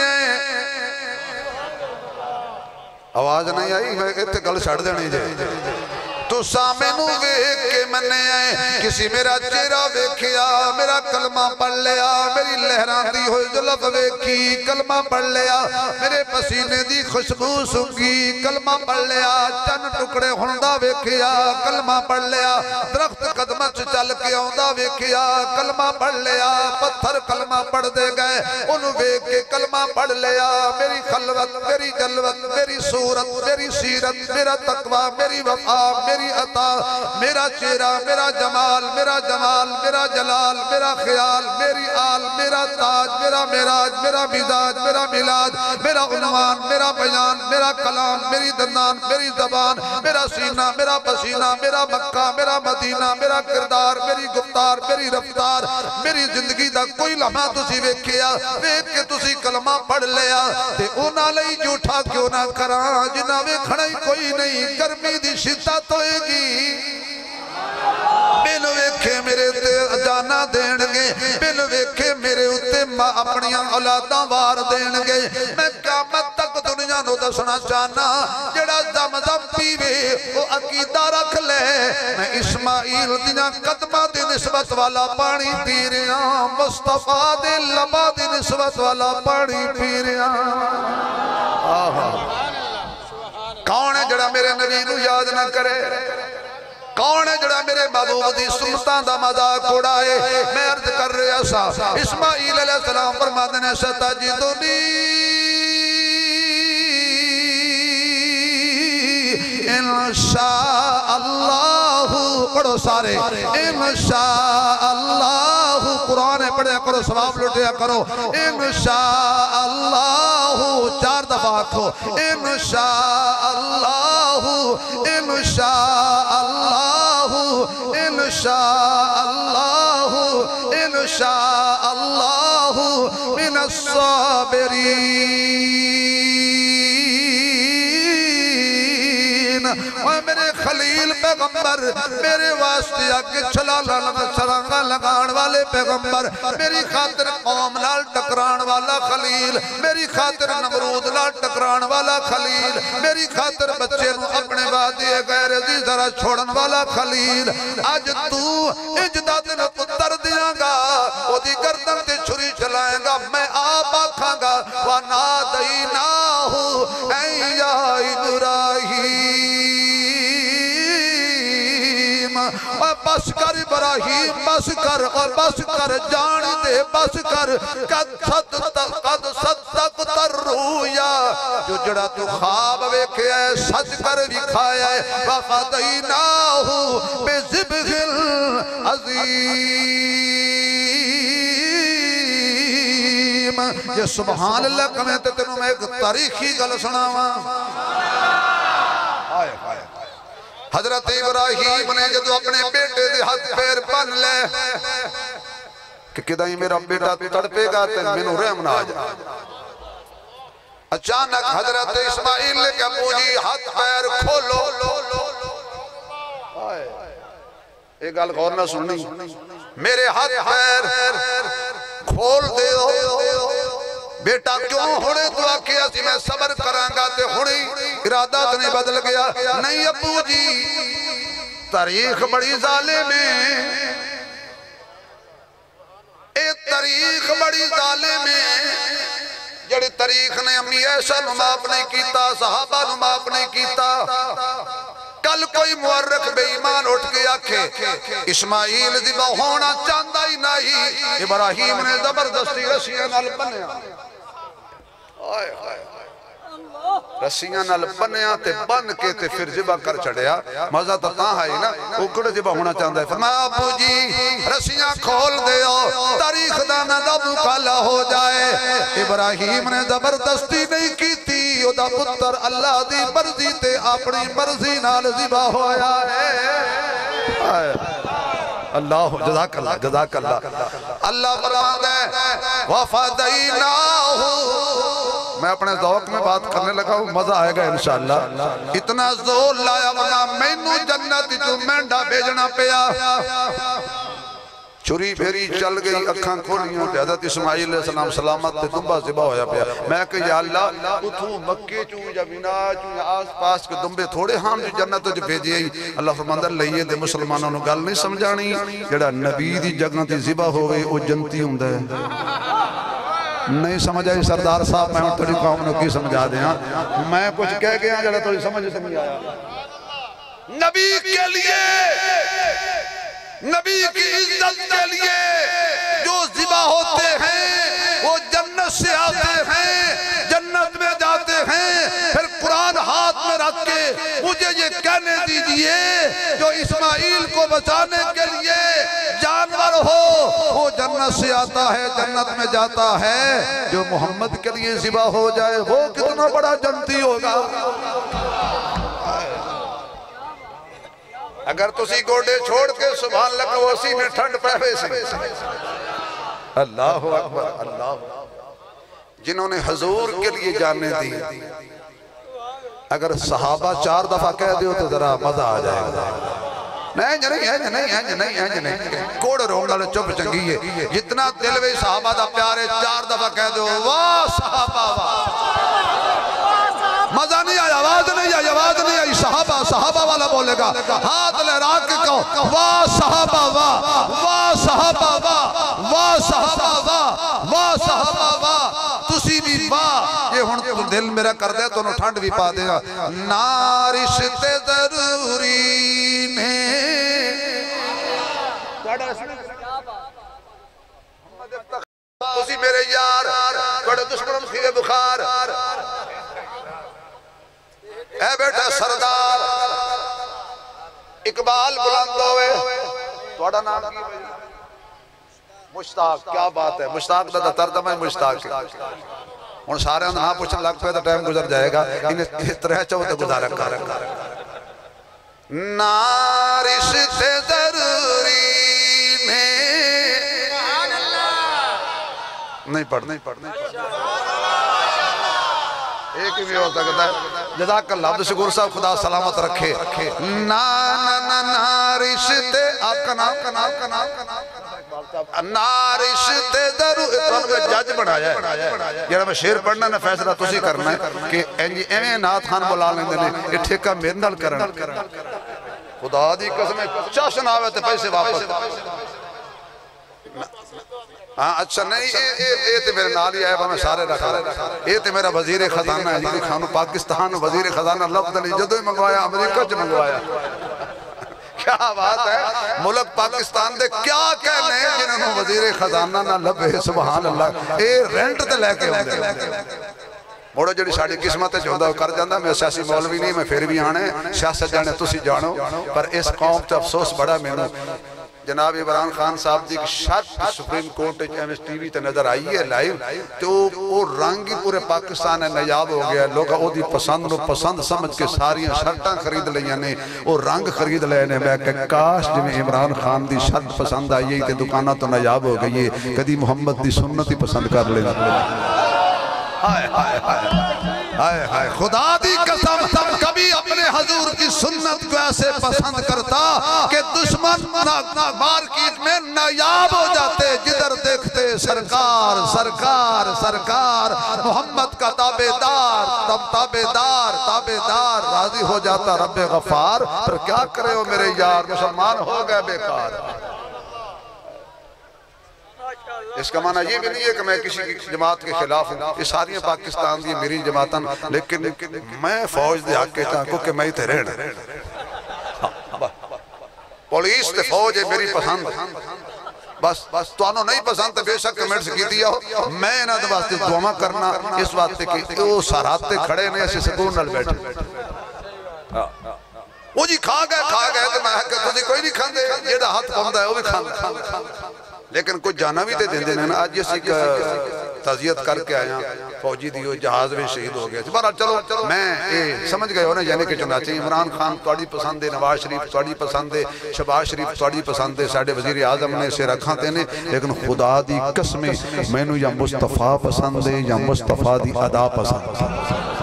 آواز نہیں آئی میں اتنے گل چھڑ دینی جائے تو سامنے نو ویک کے منے آئے کسی میرا چہرہ ویکھیا میرا کلمہ پڑھ لیا میری لہران دی ہوئی ظلف ویکھی کلمہ پڑھ لیا میرے پسینے دی خوشبو سنگی کلمہ پڑھ لیا چن ٹکڑے ہندہ ویکھیا کلمہ پڑھ لیا درخت قدمت چل کے ہوندہ ویکھیا کلمہ پڑھ لیا پتھر کلمہ پڑھ دے گئے انہوں ویک کے کلمہ پڑھ لیا میری خلوت میری جلوت میری صورت میری سیرت میرا تقوی میری وفا میری عطا میرا چہرہ میرا جمال میرا جمال میرا جلال میرا خیال میری آل میرا تاج میرا معراج میرا مزاج میرا میلاد میرا عنوان میرا بیان میرا کلام میری دندان میری زبان میرا سینہ میرا پسینہ میرا مکہ میرا مدینہ میرا کردار میری گفتار میری رفتار میری زندگی دا کوئی لمحہ تسی ویکھیا ویکھ کے تسی کلمہ پڑھ لیا تے اونا لئی جھوٹا کیوں نہ کراں جنہ ویکھنا ہی کوئی نہیں گرمی دی شدت ہوئے گی بن ویکھے میرے تے جانا دینگے بن ویکھے میرے اتے اپنیاں اولاداں وار دینگے میں قیامت تک دنیا نو دسنا چاہنا جڑا دم دم پیوے وہ عقیدہ رکھ لے میں اسماعیل دیاں قدمہ دی نسبت والا پانی پی رہا مصطفیٰ دے لبا دی نسبت والا پانی پی رہا کون ہے جڑا میرے نبی نو یاد نہ کرے کون ہے جڑا میرے محبوب دی سنتاں دا مذاق اڑائے میں عرض کر رہا سا اسماعیل علیہ السلام فرماتے ہیں ستجدنی انشاءاللہ پڑھو سارے انشاءاللہ قرآن پڑھیا کرو ثواب لٹیا کرو انشاءاللہ چار دفعہ آکھو انشاءاللہ انشاءاللہ انشاءاللہ انشاءاللہ من الصابرین اور میرے خلیل پیغمبر میرے واسطے آگے چھلانگا لگان والے پیغمبر میری خاطر قوم لال ٹکران والا خلیل میری خاطر نمرود لال ٹکران والا خلیل میری خاطر بچے نو اپنے وعدے غیر عزیز ذرا چھوڑن والا خلیل آج تو اجداد نے پتر دیاں گا وہ دی گردن تے چھری چلائیں گا میں آپ آکھاں گا وَنَادَيْنَاهُ اَيْ يَا إِبْرَاهِيمَ اور بس کر ابراہیم بس کر اور بس کر جان دے بس کر قد صدقت الرؤیا جو جڑا تو خواب ویکھے ہے سچ کر دکھایا ہے وَفَدَيْنَاهُ بِذِبْحٍ عَظِيمٍ یہ سبحان اللہ کمیں تے تنوں میں ایک تاریخی گل سناواں حضرت ابراہیم نے جدو اپنے بیٹے دے ہاتھ پیر بن لے کہ کدائی میرا بیٹا تڑپے گا تے منو رحم نہ آ جائے اچانک حضرت اسماعیل نے کہا ابو جی ہاتھ پیر کھولو ایک گل غور نہ سننی میرے ہاتھ پیر کھول دے بیٹا کیوں ہونے تو آکھیا سی میں صبر کرانگا تے ہونے ارادہ تو نہیں بدل گیا نہیں ابو جی تاریخ بڑی ظالم ہے اے تاریخ بڑی ظالم ہے جڑی تاریخ نے امی ایسا نو معاف نہیں کیتا صحابہ نو معاف نہیں کیتا کل کوئی مورخ بے ایمان اٹھ کے آکھے اسماعیل ذبح ہونا چاہتا ہی نہیں، ابراہیم نے زبردستی رسیاں نال بنیا، رسیاں نال بنیا تے بن کے تے پھر ذبح کر چڑھیا۔ مزہ تو تاں ہے نا، اکڑے ذبح ہونا چاہتا ہے، فرمایا ابو جی رسیاں کھول دیو، تاریخ دانا دا مقالہ ہو جائے۔ ابراہیم نے زبردستی نہیں کی تھی، او دا پتر اللہ دی مرضی تے اپنی مرضی نال ذبح ہویا ہے۔ اللہ جزاک اللہ جزاک اللہ۔ اللہ فرماتا ہے وَفَدَيْنَاهُ، میں اپنے ذوق میں بات کرنے لگا ہوں، مزہ آئے گا انشاءاللہ۔ اتنا زور لایا ورنہ مینوں جنت جو مینڈا بھیجنا پیا۔ چھری پھیری چل گئی، اکھاں کھولیاں تے حضرت اسماعیل علیہ السلام سلامت تے دمبا ذبح ہویا پیا۔ میں کہ یا اللہ اتھوں مکے چوں یا بنا چوں یا آس پاس کے دمبے تھوڑے ہم جو جنت جو بھیجے ہی۔ اللہ فرماندا لئیے دے مسلمانوں نے گل نہیں سمجھانی، جڑا نبی دی جگہ تے ذبح ہوئے او جنتی ہوندا ہے۔ نہیں سمجھ آئی سردار صاحب، میں تھوڑی قوم نے کی سمجھا دیا، میں کچھ کہہ گیا جڑا تھوڑی سمجھ آیا۔ نبی کے لیے، نبی کی عزت کے لیے جو ذبح ہوتے ہیں وہ جنت سے آتے ہیں، جنت میں جاتے ہیں۔ پھر قرآن ہاتھ میں رکھ کے مجھے یہ کہنے دیجئے جو اسماعیل کو بچانے کے لیے جانور ہو وہ جنت سے آتا ہے، جنت میں جاتا ہے، جو محمد کے لیے ذبح ہو جائے وہ کتنا بڑا جنتی ہوگا۔ اگر تسی گوڑے چھوڑ کے سبحان اللہ کو اسی میں ٹھنڈ پہوے سے۔ اللہ اکبر اللہ، جنہوں نے حضور کے لیے جانے دی، اگر صحابہ 4 دفعہ کہہ دیو تو ذرا مزہ آ جائے گا۔ نہیں کوڑ روڑا لے چپ چنگی ہے، جتنا دلوے صحابہ دا پیارے 4 دفعہ کہہ دیو واہ صحابہ واہ، مزہ نہیں آیا، آواز نہیں آئی، آواز نہیں آئی، صحابہ صحابہ والا بولے گا، ہاتھ لہرا کے کہو واہ صحابہ واہ، واہ صحابہ واہ، واہ صحابہ واہ، واہ صحابہ واہ، تسی بھی واہ۔ یہ ہن دل میرا کر دے تو انہوں ٹھنڈ بھی پا دے گا۔ نارشت ضروری میں تسی میرے یار بڑے دشمن خیرے بخار، اے بیٹا سردار اقبال بلند ہوئے، توڑا نام کی بھائی مشتاق، کیا بات ہے، مشتاق دا ترجمہ مشتاق ہے۔ اور سارے ہم ہاں پوچھنے لگ پہ تو ٹائم گزر جائے گا، انہیں اس طرح چاہو تو گزارا کر۔ نارشت ضروری میں نہیں پڑھ ایک ہی بھی ہو سکتا ہے۔ جزاک اللہ عبد الشکور صاحب، خدا سلامت رکھے۔ نارشت نارشت ضرور جج بنایا ہے، جڑا میں شیر پڑھنا نا فیصلہ تسی کرنا ہے کہ ایویں نعت خان بلا لیندے نے، یہ ٹھیکہ میرے نال کرنا۔ خدا دی قسم چاشن آوے تے پیسے واپس۔ ہاں اچھا نہیں، یہ تے میرے نال ہی آئے، میں سارے رکھا یہ تے میرا وزیر خزانہ ہے، جی خانو پاکستان وزیر خزانہ لفظ نہیں جدو ہی منگوایا، امریکہ جو منگوایا۔ کیا بات ہے، ملک پاکستان دے کیا کہنے ہیں جنہوں نے وزیر خزانہ نہ لبے، سبحان اللہ، اے رینٹ تے لے کے ہوندے موڑو جڑی ساڑی قسمت ہے چوندہ کر جاندہ۔ میں سیاسی مولوی نہیں، میں پھر بھی آنے سیاست جانے تسی جانو، پر اس قوم تے افسوس بڑا میں نے جناب عمران خان صاحب دی شرط Supreme Court M S T V تے نظر آئی ہے لائیو، تو وہ رنگی پورے پاکستان ہے نیاب ہو گیا، لوگا او دی پسند نو پسند سمجھ کے ساریاں شرطاں خرید لیا نے، وہ رنگ خرید لے نے۔ میں کہ کاش جنہیں عمران خان دی شرط پسند آئی تے دکانہ تو نیاب ہو گئی ہے، کدی محمد دی سنت ہی پسند کر لے۔ ہائے ہائے ہائے ہائے، خدا دی قسم کبھی اپنے حضور کی سنت کو ایسے پسند کرتا کہ دشمن مارکیٹ میں نایاب ہو جاتے، جدھر دیکھتے سرکار سرکار سرکار، محمد کا تابعدار تابعدار تابعدار، راضی ہو جاتا رب غفار۔ پر کیا کرے ہو میرے یار، مسلمان ہو گئے بیکار۔ اس کا معنی یہ بھی نہیں ہے کہ میں کسی جماعت کے خلاف ہوں، یہ ساریاں پاکستان دی میری جماعتاں، لیکن میں فوج دے حق کے چاہوں کہ میں ہی تے رہنا۔ پولیس تے فوج ہے میری پسند بس تو آنو نہیں پسند تے بے شک کمنٹس کی دیا ہو میں نہ دواستے دعا کرنا اس بات تے کہ وہ سارات تے کھڑے نے ایسے سکون نل بیٹھے وہ جی کھا گئے تو میں کہتا ہوں کوئی نہیں کھاندے یہ دا ہاتھ پہندا ہے وہ بھی کھاندے لیکن کچھ جانا بھی تے دیں دے نا آج جیسی تعزیت کر کے آیا فوجی دیو جہاز بھی شہید ہو گیا بہرحال چلو میں سمجھ گئے ہو نا یعنی کہ چنانچہ عمران خان توڑی پسند ہے نواز شریف توڑی پسند ہے شہباز شریف توڑی پسند ہے ساڑھے وزیر اعظم نے اسے رکھاں تینے لیکن خدا دی قسمیں میں نو یا مصطفیٰ پسند ہے یا مصطفیٰ دی ادا پسند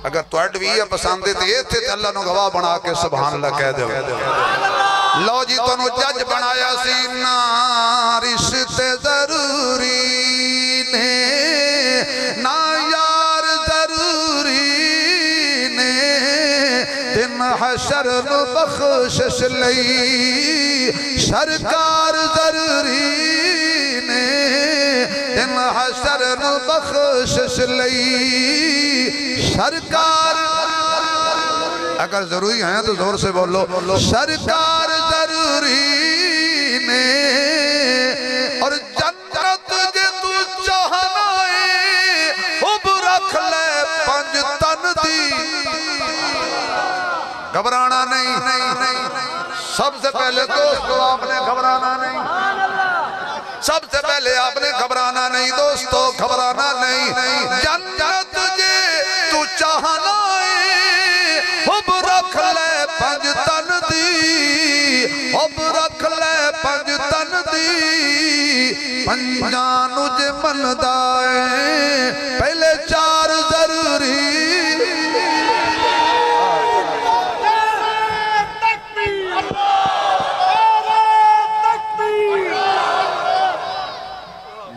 اگر توڑ بھی پسند ہے تو یہ تھے اللہ نو گواہ بنا کے سبحان اللہ کہہ دے لو جی تو نو جج بنایا سینا رشتے ضروری نے نا یار ضروری نے دن حشر نو بخشش لئی سرکار ضروری نے دن حشر نو بخشش لئی سرکار اگر ضروری ہیں تو زور سے بولو سرکار ضروری نے اور جنت جے تو چاہنائے حب رکھ لے پنج تن دی گھبرانا نہیں سب سے پہلے دوستو آپ نے گھبرانا نہیں سب سے پہلے آپ نے گھبرانا نہیں دوستو گھبرانا نہیں جنت جے تو چاہنائے حب رکھ لے پنج تن دی حب رکھ لے پنج تن دی پنجانو جے من دائے پہلے چار ضروری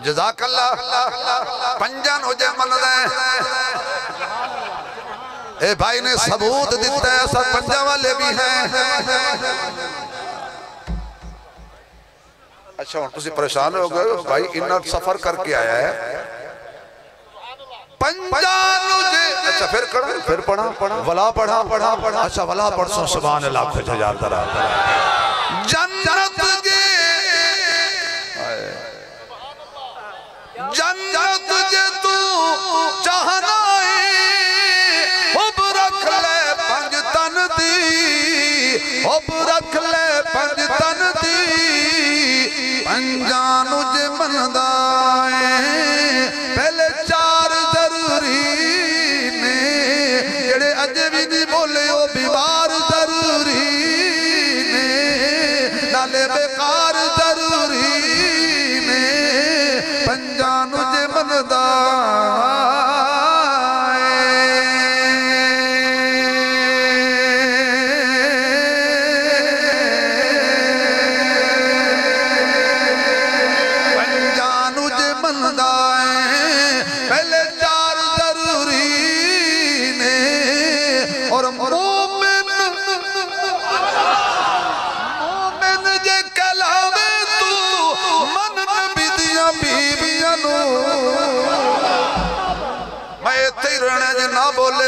جزاک اللہ پنجانو جے من دائے اے بھائی نے ثبوت دیتا ہے ایسا پنجا والے بھی ہیں اچھا تسی پریشان ہو گئے بھائی انہا سفر کر کے آیا ہے پنجانو جے اچھا پھر پڑھا ولا پڑھا اچھا ولا پڑھ سو سبحان اللہ کھجا جاتا رہا جنت جے جنت جے تو چاہنا حب رکھ لے پنج تن دی حب رکھ لے پنج تن دی پنجانو جے من دائیں پہلے چار ضروری نے جڑے اجے بھی نہیں بولے وہ بیمار ضروری نے نالے بیکار ضروری نے پنجانو جے من دائیں بولے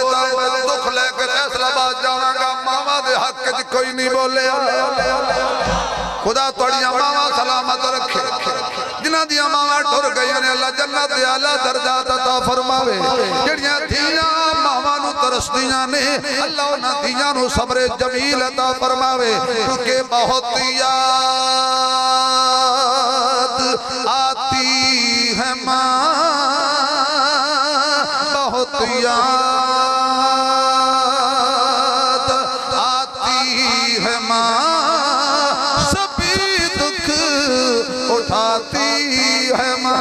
دکھ لے کے فیصلہ بات جانا گا ماما دے حق کے کوئی نہیں بولے خدا توڑیاں ماما سلامت رکھے جنہ دیا ماما ٹھر گئی انہیں اللہ جنت دے اعلیٰ درجات عطا فرماوے جڑیاں دھیاں ماما نو ترس دیاں نے اللہ نہ دھیاں نو صبر جمیل عطا فرماوے کیونکہ بہت یاد آتی ہے ماں بہت یاد آتی ہے ماں سبھی دکھ اٹھاتی ہے ماں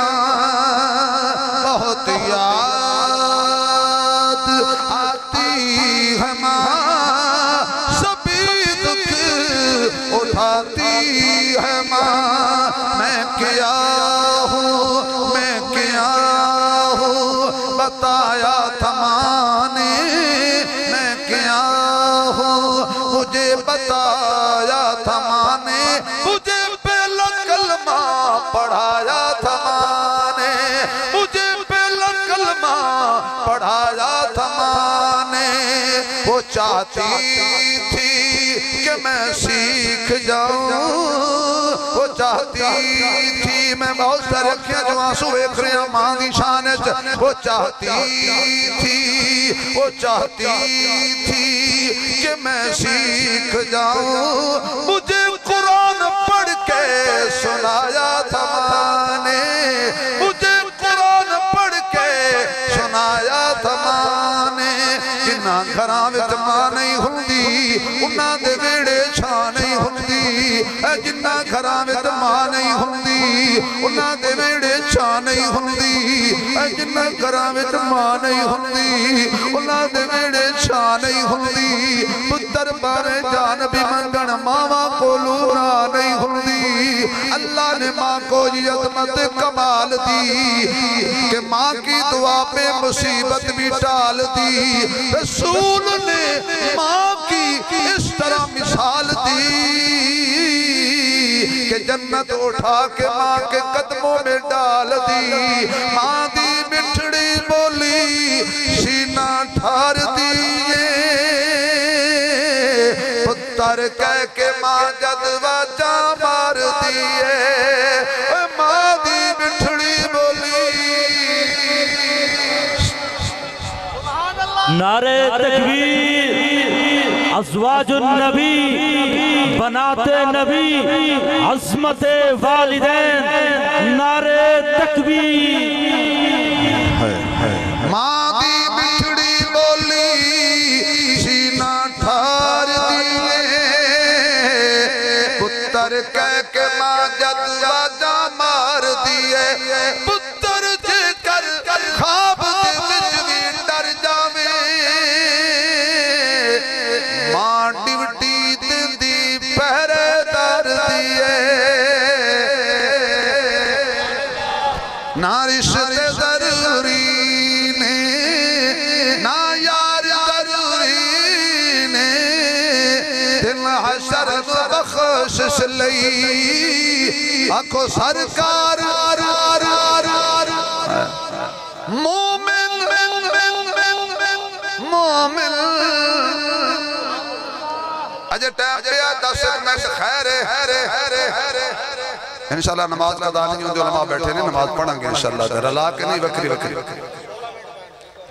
بہت یاد آتی ہے ماں سبھی دکھ اٹھاتی ہے ماں میں کیا بتایا تھا ماں نے میں کیا ہوں مجھے بتایا تھا ماں نے مجھے پہلا کلمہ پڑھایا تھا ماں نے مجھے پہلا کلمہ پڑھایا تھا ماں نے وہ چاہتی تھی کہ کہ میں سیکھ جاؤں وہ چاہتی تھی میں بہت سارے رکھیا جو آنسو ایک رہا ماں دی شانچ وہ چاہتی تھی کہ میں سیکھ جاؤں مجھے قرآن پڑھ کے سنایا تھا ماں نے مجھے قرآن پڑھ کے سنایا تھا ماں نے جنہ گھراں وچ ماں نہیں ہوندی انہاں دے ویڑے چھاں نہیں ہوندی جنہ گھراں وچ ماں نہیں ہوندی انہاں دے ویڑے چھاں نہیں ہوندی جنہ گھراں وچ ماں نہیں ہوندی انہاں دے ویڑے چھاں نہیں ہوندی پتر باویں جان بھی منگن ماواں کولوں راہ نہیں ہوندی اللہ نے ماں کو یہ عظمت کمال دی کہ ماں کی دعا پہ مصیبت بھی ٹال دی رسول نے ماں کی اس طرح مثال دی کہ جنت اٹھا کے ماں کے قدموں میں ڈال دی ماں دی مٹھڑی بولی سینہ ٹھار دیئے پتر کہہ کے ماں جدوہ جا مار دیئے ماں دی مٹھڑی بولی
نعرہ تکبیر ازواج النبی بنات نبی عظمت والدین نعرہ تکبیر
ماں دی مٹھڑی بولی سینہ ٹھار دیئے پتر کہہ کے ماں جدوہ جا مار دیئے پتر جے کر خواب دے وچ بھی ڈر جاوے ماں ڈیوٹی دی پہرے دار دیئے نہ رشتے ضروری نے نہ یار ضروری نے دل حشر بخشش لئی آنکھو سرکار مومن اجھے ٹائم پہ 10 منٹ خیر ہے انشاءاللہ نماز کا دانی جو علماء بیٹھے نے نماز پڑھیں گے انشاءاللہ رلا کے نہیں وکری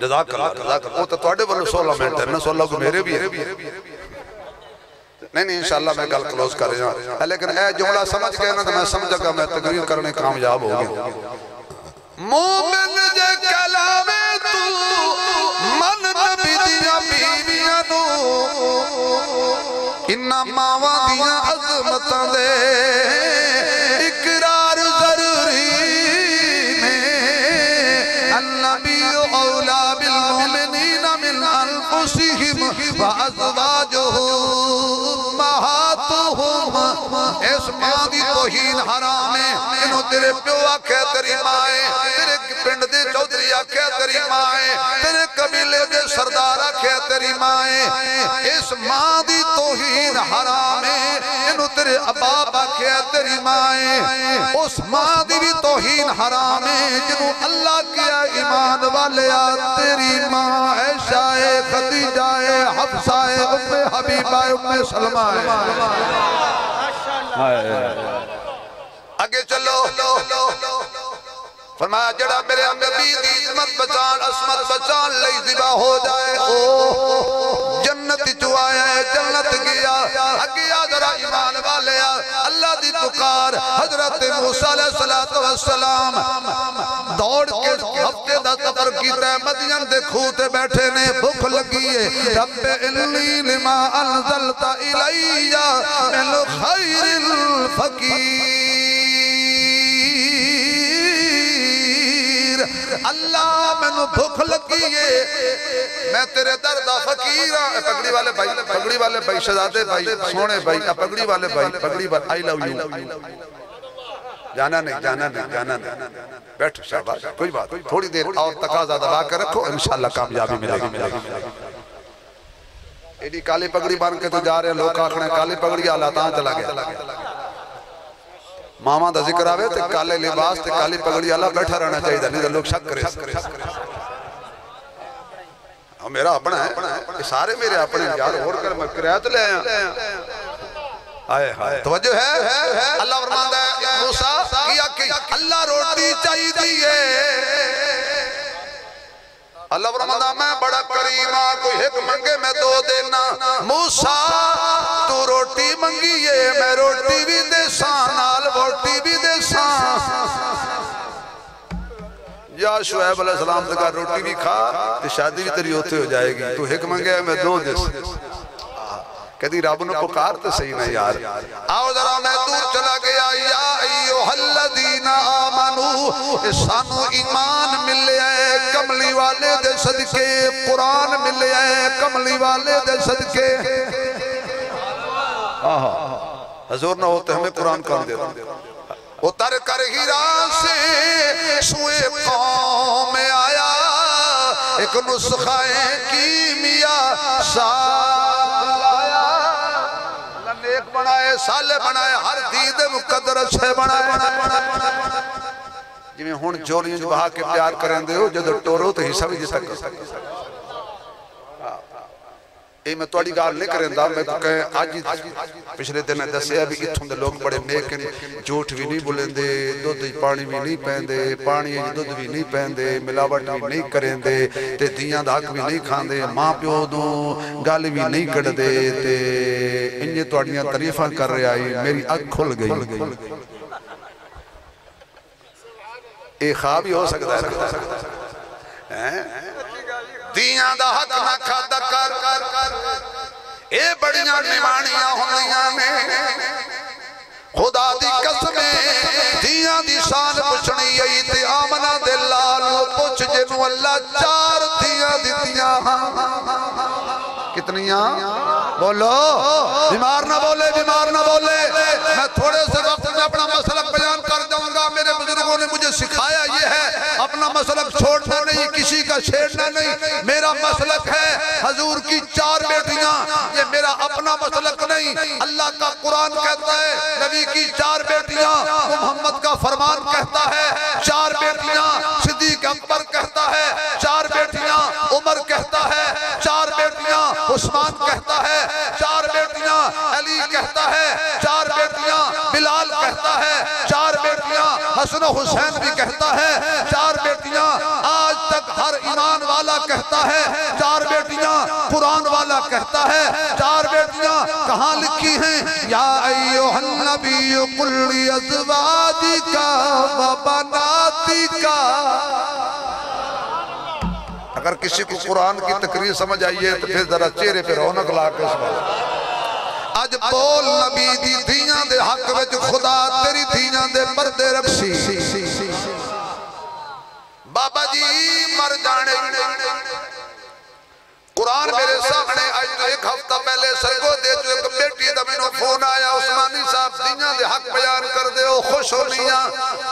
جزاک اللہ وہ تو توڑے بولو 16 منٹ ہے میں 16 کو میرے بھی ہے نہیں انشاءاللہ میں گل کلوز کر رہا ہوں لیکن اے جملہ سمجھ گئے نا تو میں سمجھا کہ میں تقریر کرنے کامیاب ہو گیا مومن جے کلامے تو من نبی دیا بیویاں نو انہا ماواں دیا عظمتاں دے اقرار ضروری میں النبی اولا بالمؤمنین من انفسہم وازواجہم امہاتہم اس ماں دی توہین حرام ہے انہوں تیرے پیو آکھے تیری مائیں تیرے پنڈ دے چودری آکھے تیری مائیں تیرے قبیلے دے سردار آکھے تیری مائیں اس ماں دی توہین حرام ہے انہوں تیرے اباب آکھے تیری مائیں اس ماں دی بھی توہین حرام ہے جنہوں اللہ کیا ایمان والے تیری ماں عائشہ خدیجہ حفصہ ام حبیبہ ام سلمہ آگے چلو فرمایا جڑا میرے نبی دی عظمت بچان عصمت بچان لئی ذبح ہو جائے جنت جو آیا ہے جنت گیا اگیا ذرا ایمان والے اللہ دی پکار حضرت موسیٰ علیہ السلام دوڑ کے ہفتے دا سفر کیتا ہے مدین دے کھوتے بیٹھے نے بھوک لگی ہے رب انی لما انزلت الی من خیر الفقیر اللہ میں نو بھوک لگی ہے میں تیرے دردہ فقیر ہاں پگڑی والے بھائی شہزادے بھائی سونے بھائی پگڑی والے بھائی پگڑی والے آئی لو یو جانا نہیں بیٹھ شہباز کوئی بات تھوڑی دیر اور تقاضہ دبا کر رکھو انشاءاللہ کامیابی ملے گی ایڈی کالی پگڑی بان کے تو جا رہے ہیں لوگ آکھنے کالی پگڑی آلہ تاں چلا گیا ماما دا ذکر آوے تے کالے لباس تے کالی پگڑی آلہ بیٹھا رہنا چاہیے نہیں تو لوگ شک کرے میرا اپنا ہے یہ سارے میرے اپنے یار اور کر میں کرایت لے آیا توجہ ہے اللہ فرماتا ہے موسیٰ کیا کہ اللہ روٹی چاہی دیئے اللہ فرماتا میں بڑا کریم کوئی ایک منگے میں دو دینا موسیٰ تو روٹی منگیے میں روٹی بھی دے سان آل روٹی بھی دے سان یا شعیب علیہ السلام سے کہا روٹی بھی کھا تو شادی بھی تری ہوتے ہو جائے گی تو ایک منگے میں دو دے کہتی رب نے پکار تو صحیح نہیں یار آؤ ذرا میں دور چلا گیا یا ایوہ الذین آمنو سانو ایمان ملے ہے کملی والے دے صدقے قرآن ملے ہے کملی والے دے صدقے حضور نہ ہوتے ہمیں قرآن کام دیتا اتر کر ہیرا سے سوئے قوم میں آیا ایک نسخہ کیمیا ساتھ لایا اللہ نیک بنائے سالے بنائے ہر دید مقدر اچھے بنائے جی میں ہون جولیوں جو بہا کے پیار کریں دے ہو جدو ٹورو تو حصہ بھی جیسا کر سکتا اے میں توڑی گال نہیں کریں دا میں تو کہیں آجی پچھلے دن دسے ابھی اتھوں دے لوگ بڑے میکن جھوٹ بھی نہیں بولیں دے دودھ پانی بھی نہیں پہن دے پانی دودھ بھی نہیں پہن دے ملاوٹ بھی نہیں کریں دے تے دیاں دھاک بھی نہیں کھان دے ماں پیو دوں گال بھی نہیں کڑ دے تے انجھے توڑیاں طریفہ کر رہے آئی میری اگ کھل گئی اے خواب ہی ہو سکتا ہے دیاں دا حق نہ کھادا کر اے بڑیاں نمانیاں ہونیاں میں خدا دی قسمیں دیاں دی شان پچھنی یہی تے آمنہ دے لالو پچھ جنو اللہ چار دیاں دی دیاں کتنیاں بولو بیمار نہ بولے میں تھوڑے سے وقت میں اپنا مسلک بیان کر جاؤں گا میرے بزرگوں نے مجھے سکھایا یہ ہے اپنا مسلک چھوڑنا نہیں کسی کا چھیڑنا نہیں میرا مسلک ہے حضور کی چار بیٹیاں یہ میرا اپنا مسلک نہیں اللہ کا قرآن کہتا ہے نبی کی چار بیٹیاں محمد کا فرمان کہتا ہے چار بیٹیاں صدیق اکبر کہتا ہے چار بیٹیاں عمر کہتا ہے چار بیٹیاں عثمان کہتا ہے چار بیٹیاں علی کہتا ہے چار بیٹیاں بلال کہتا ہے چار بیٹیاں حسن و حسین بھی کہتا ہے چار بیٹیاں آج تک ہر ایمان والا کہتا ہے چار بیٹیاں قرآن والا کہتا ہے چار بیٹیاں کہاں لکھی ہیں یا ایوہ النبی قل ازواجکا و بناتکا اگر کسی کو قرآن کی تقریر سمجھ آئیے تو پھر ذرا چہرے پہ رونق لا کے سمجھ اج بول نبی دی دیاں دے حق وچ خدا تیری دیاں دے پردے رکھسی بابا جی مر جانے قرآن میرے سامنے آج تو ایک ہفتہ پہلے سرگو دے جو ایک بیٹی دا میں نے فون آیا عثمانی صاحب دیاں دے حق بیان کر دے ہو خوش ہو نیاں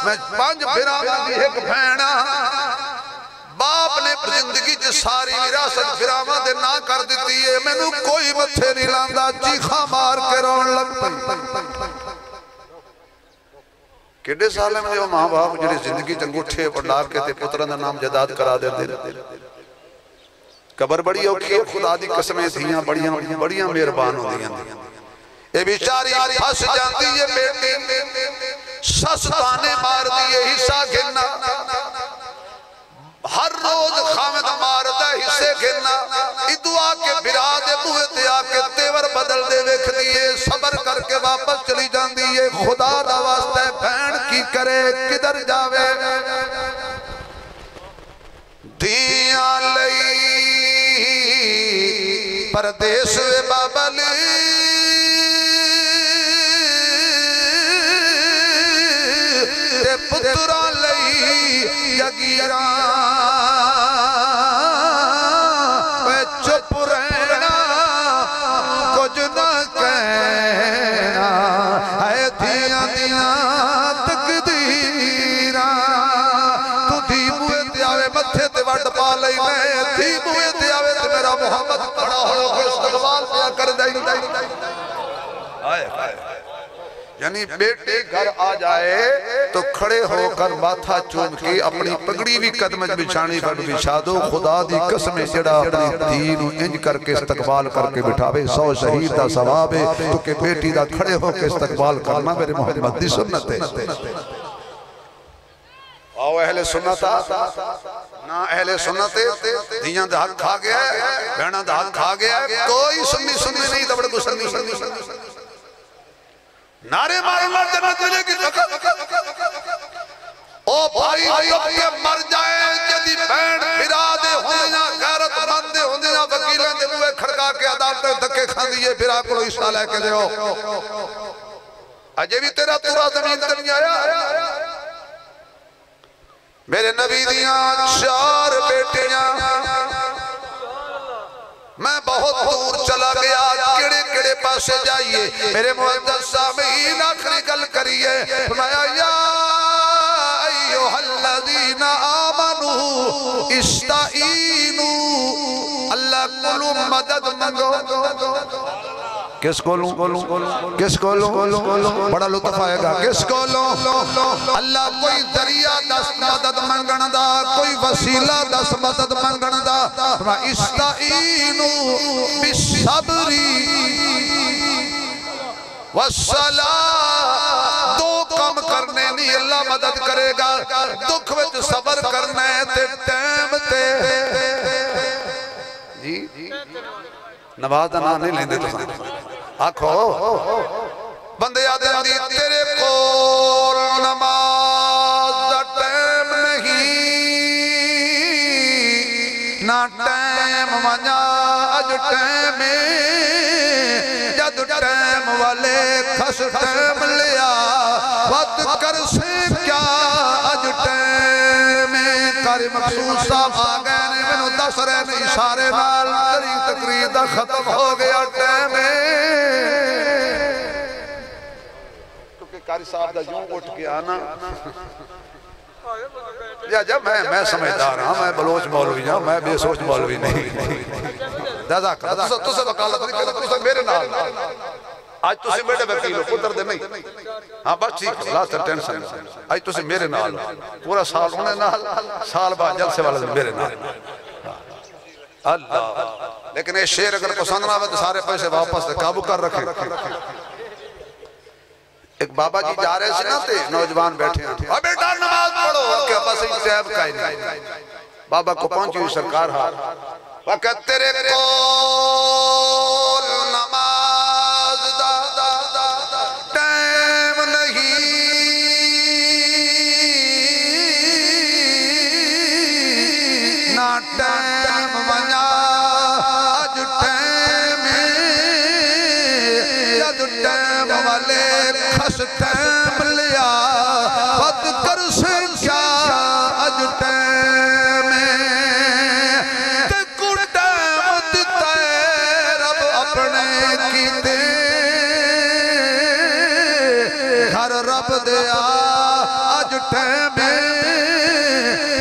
میں پانچ بھرام دی ایک بھینا باپ نے زندگی جو ساری وراثت فراما دے نہ کر دیتی ہے میں نے کوئی متھے نہیں لاندہ چیخا مار کے رون لگ پئی کیڑے سالے میں جو ماں باپ جنہیں زندگی جنگوٹھے پر لاکھ کے تے پتران دا نام جداد کرا دے دے قبر بڑی اوکی ہے خدا دی قسمیں تھیاں بڑیاں مہربان ہو دیاں اے بیچاری پھس جاندی یہ بیٹی سس تانے مار دیئے حصہ گھننا ہر روز خامد مارتا حصے گھننا ادعا کے برا دے بوئے تے آکے تیور بدل دے ویکھ دیئے صبر کر کے واپس چلی جان دیئے خدا دا واسطہ بھین کی کرے کدھر جاوے دیاں لئی پردیس وے بابا لی تے پترہ لئی یگیران یعنی بیٹے گھر آ جائے تو کھڑے ہو کر ماتھا چوم کے اپنی پگڑی بھی قدمج بچھانی پر بچھا دو. خدا دی قسم جڑا اپنی دین انج کر کے استقبال کر کے بٹھاوے 100 شہید دا ثواب ہے. تو کہ بیٹی دا کھڑے ہو کے استقبال کرنا میرے محمد دی سنت ہے. آؤ اہل سنت نا اہل سنت دیاں دا حق کھا گیا ہے, بہنہ دا حق کھا گیا ہے. کوئی سنی نہیں دبڑ کو سنی نعرے مارے مار جنت ملے گی او بھائی کے مر جائے جدی بہن برادے ہوندیاں غیرت مندے ہوندیاں وکیلیں دے موے کھڑکا کے عدالتیں دھکے کھان دیئے برا کو حصہ لے کے دیو. اجے بھی تیرا تورا زمین تے نہیں آیا. میرے نبی دیاں 4 بیٹیاں میں بہت دور چلا گیا کڑے کڑے پاسے جائیے میرے معزز سامعین آخری گل کریے فرمایا یا ایوہ الذین آمنوا استعینوا اللہ کلو مدد منگو. کس کو لوں بڑا لطف آئے گا. کس کو لوں اللہ کوئی ذریعہ دس مدد منگن دا کوئی وسیلہ دس مدد منگن دا. استعینوا بالصبری والصلاۃ. 2 کام کرنے نہیں اللہ مدد کرے گا. دکھ وچ صبر کرنے تے ٹائم تے جی نواز دا نام نہیں لیندے تو آکھو بندے آدھے دی تیرے کول نماز دا ٹائم نہیں نہ ٹائم ونجا اج ٹائم جد ٹائم والے کھس ٹائم لیا وقت کر سے کیا اج ٹائم. قاری مقصود صاحب آگئے نے میں دس رہے نے اشارے نال تری تقریر دا ختم ہو گیا ٹائم. کیونکہ قاری صاحب دا یوں اٹھ کے آنا یا جب میں سمجھدار ہاں میں بلوچ مولوی ہاں میں بے سوچ مولوی نہیں. دادا تو سے وکالت نہیں کرتا تو سے میرے نال آج تو سے میرے وکیل ہو پتر دے نہیں ہاں بس ٹھیک ہے لاسٹ ٹینشن. آج تو سے میرے نال پورا سال ہونے نال سال بعد جلسے والا دن میرے نال اللہ. لیکن یہ شیر اگر پسند نہ ہوئے تو سارے پیسے واپس قابو کر رکھے. ایک بابا جی جا رہے سے نہ تھے نوجوان بیٹھے ہیں اور بیٹا نماز پڑھو کہ ابا سے صاحب کا ہی نہیں. بابا کو پہنچی ہوئی سرکار ہاں وقت تیرے کول نماز دا ٹائم نہیں نہ ٹائم ونجا اج ٹائم جد ٹائم والے کھس ٹائم لیا وقت کر سے کیا اج ٹائم تے کو ٹائم دیتا ہے رب اپنے کی دے گھر رب دیا اج ٹائم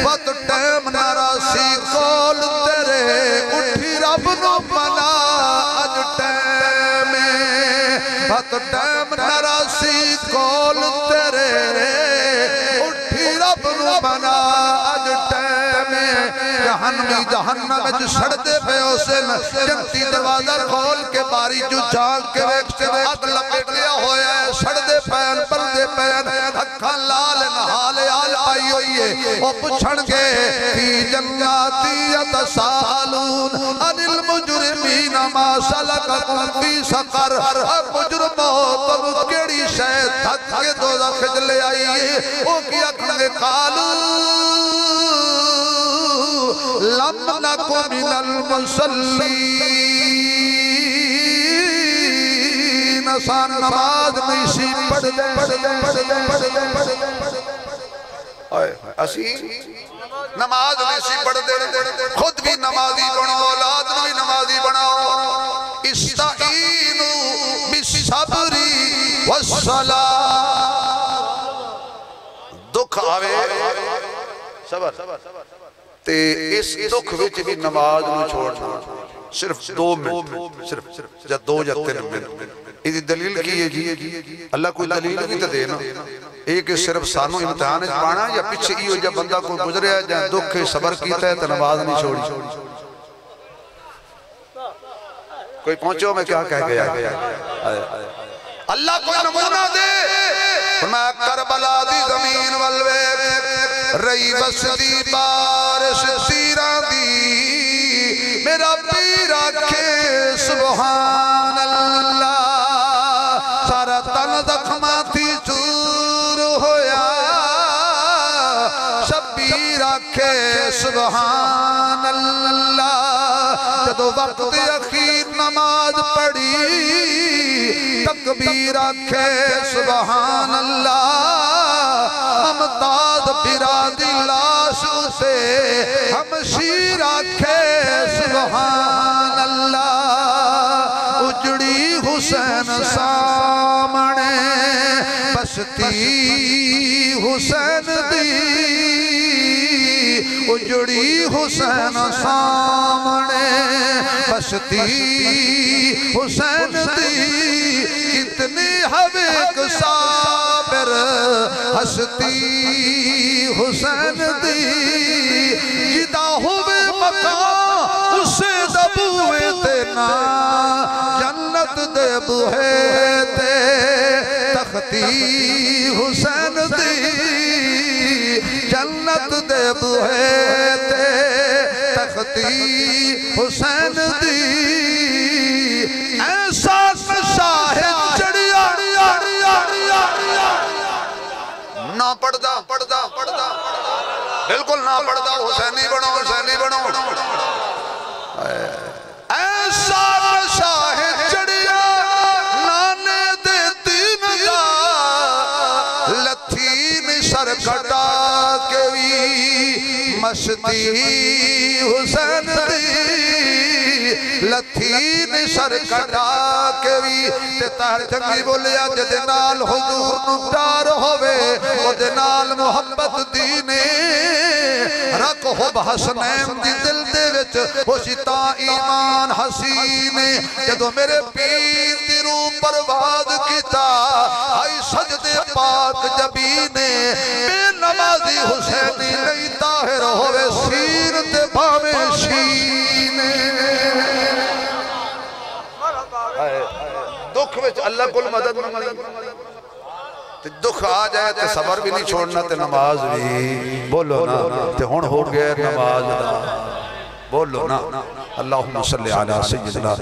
وقت ٹائم ناراسی کول تیرے اٹھی رب نو منا اج ٹائم وقت ٹائم ناراسی کول تیرے اٹھی رب نو منا اج ٹائم. جہنمی جہنم وچ سڑدے پے حسین جنتی دروازہ کھول کے باری جو جھانک کے ویکھتے اگ لپیٹیا ہویا ہے سڑدے پین پردے پین اکھاں لال نحال آل آئی ہوئی ہے وہ پچھڑ گے فی جناتی یتسالون ان المجرمین ما سلککم فی سقر. مجرموں تم کیڑی شے دھک کے دوزخ لے آئی ہے وہ کی اکھاں گے قالوا لم نکو من المصلین. نسان نماز میں اسی پڑھ دے اسی نماز میں اسی پڑھ دے خود بھی نمازی بناو اولاد بھی نمازی بناو. استعینوا بالصبر والصلاۃ. دکھ آوے صبر تے اس دکھ وچ بھی نماز نو چھوڑنا صرف 2 منٹ صرف یا 2 یا 3 منٹ. اس دلیل کی ہے جی اللہ کوئی دلیل بھی تو دے نا ایک صرف سانو امتحان پانا یا پیچھے ایو جب بندہ کو گزرے ہے جہاں دکھ صبر کیتا ہے تو نماز نہیں چھوڑی. کوئی پہنچو میں کیا کہہ گیا. اللہ کوئی نمونہ دے فرمایا کربلا دی زمین والویک رئی بستی بارش تیران دی میرا پیر آکھے سبحان اللہ سارا تن زخماتی چور ہویا شبیر آکھے سبحان اللہ جدو وقت اخیر نماز پڑھی تکبیر آکھے سبحان اللہ امداد برادی لاش سے ہم شیر آکھے سبحان اللہ اجڑی حسین سامنے بستی حسین دی اجڑی حسین سامنے بستی حسین دی کتنی حویق صابر ہستی حسین دی جدا ہوئے مقام اسے دبوئے تینا جنت دے بوئے تے تختی حسین دی جنت دے بوئے تے تختی حسین دی ایسا نشاہ چڑیا نہ پڑھدا بالکل نہ پڑھدا حسینی بنو ایسا نشاہ چڑیا نانے دیتی نگا لتھین سر کٹا کے بھی مستی حسین دی لتھین سر کٹا کے بھی تے تہر جنگی بولیا جدے نال حضور نمٹار ہوئے جدے نال محبت دینے رکھ حب حسنین دی دل دے وچ خوشتا ایمان حسینے جدو میرے پیر دی روح پرواز کیتا آئی سجدے پاک جبینے بے نمازی حسینی نہیں طاہر ہوئے سیر تے باوے شینے دکھ وچ اللہ کل مدد دکھ آ جائے تے صبر بھی نہیں چھوڑنا تے نماز بھی بولو نا تے ہون ہو گئے نماز بولو نا اللہم صلی علی سیدنا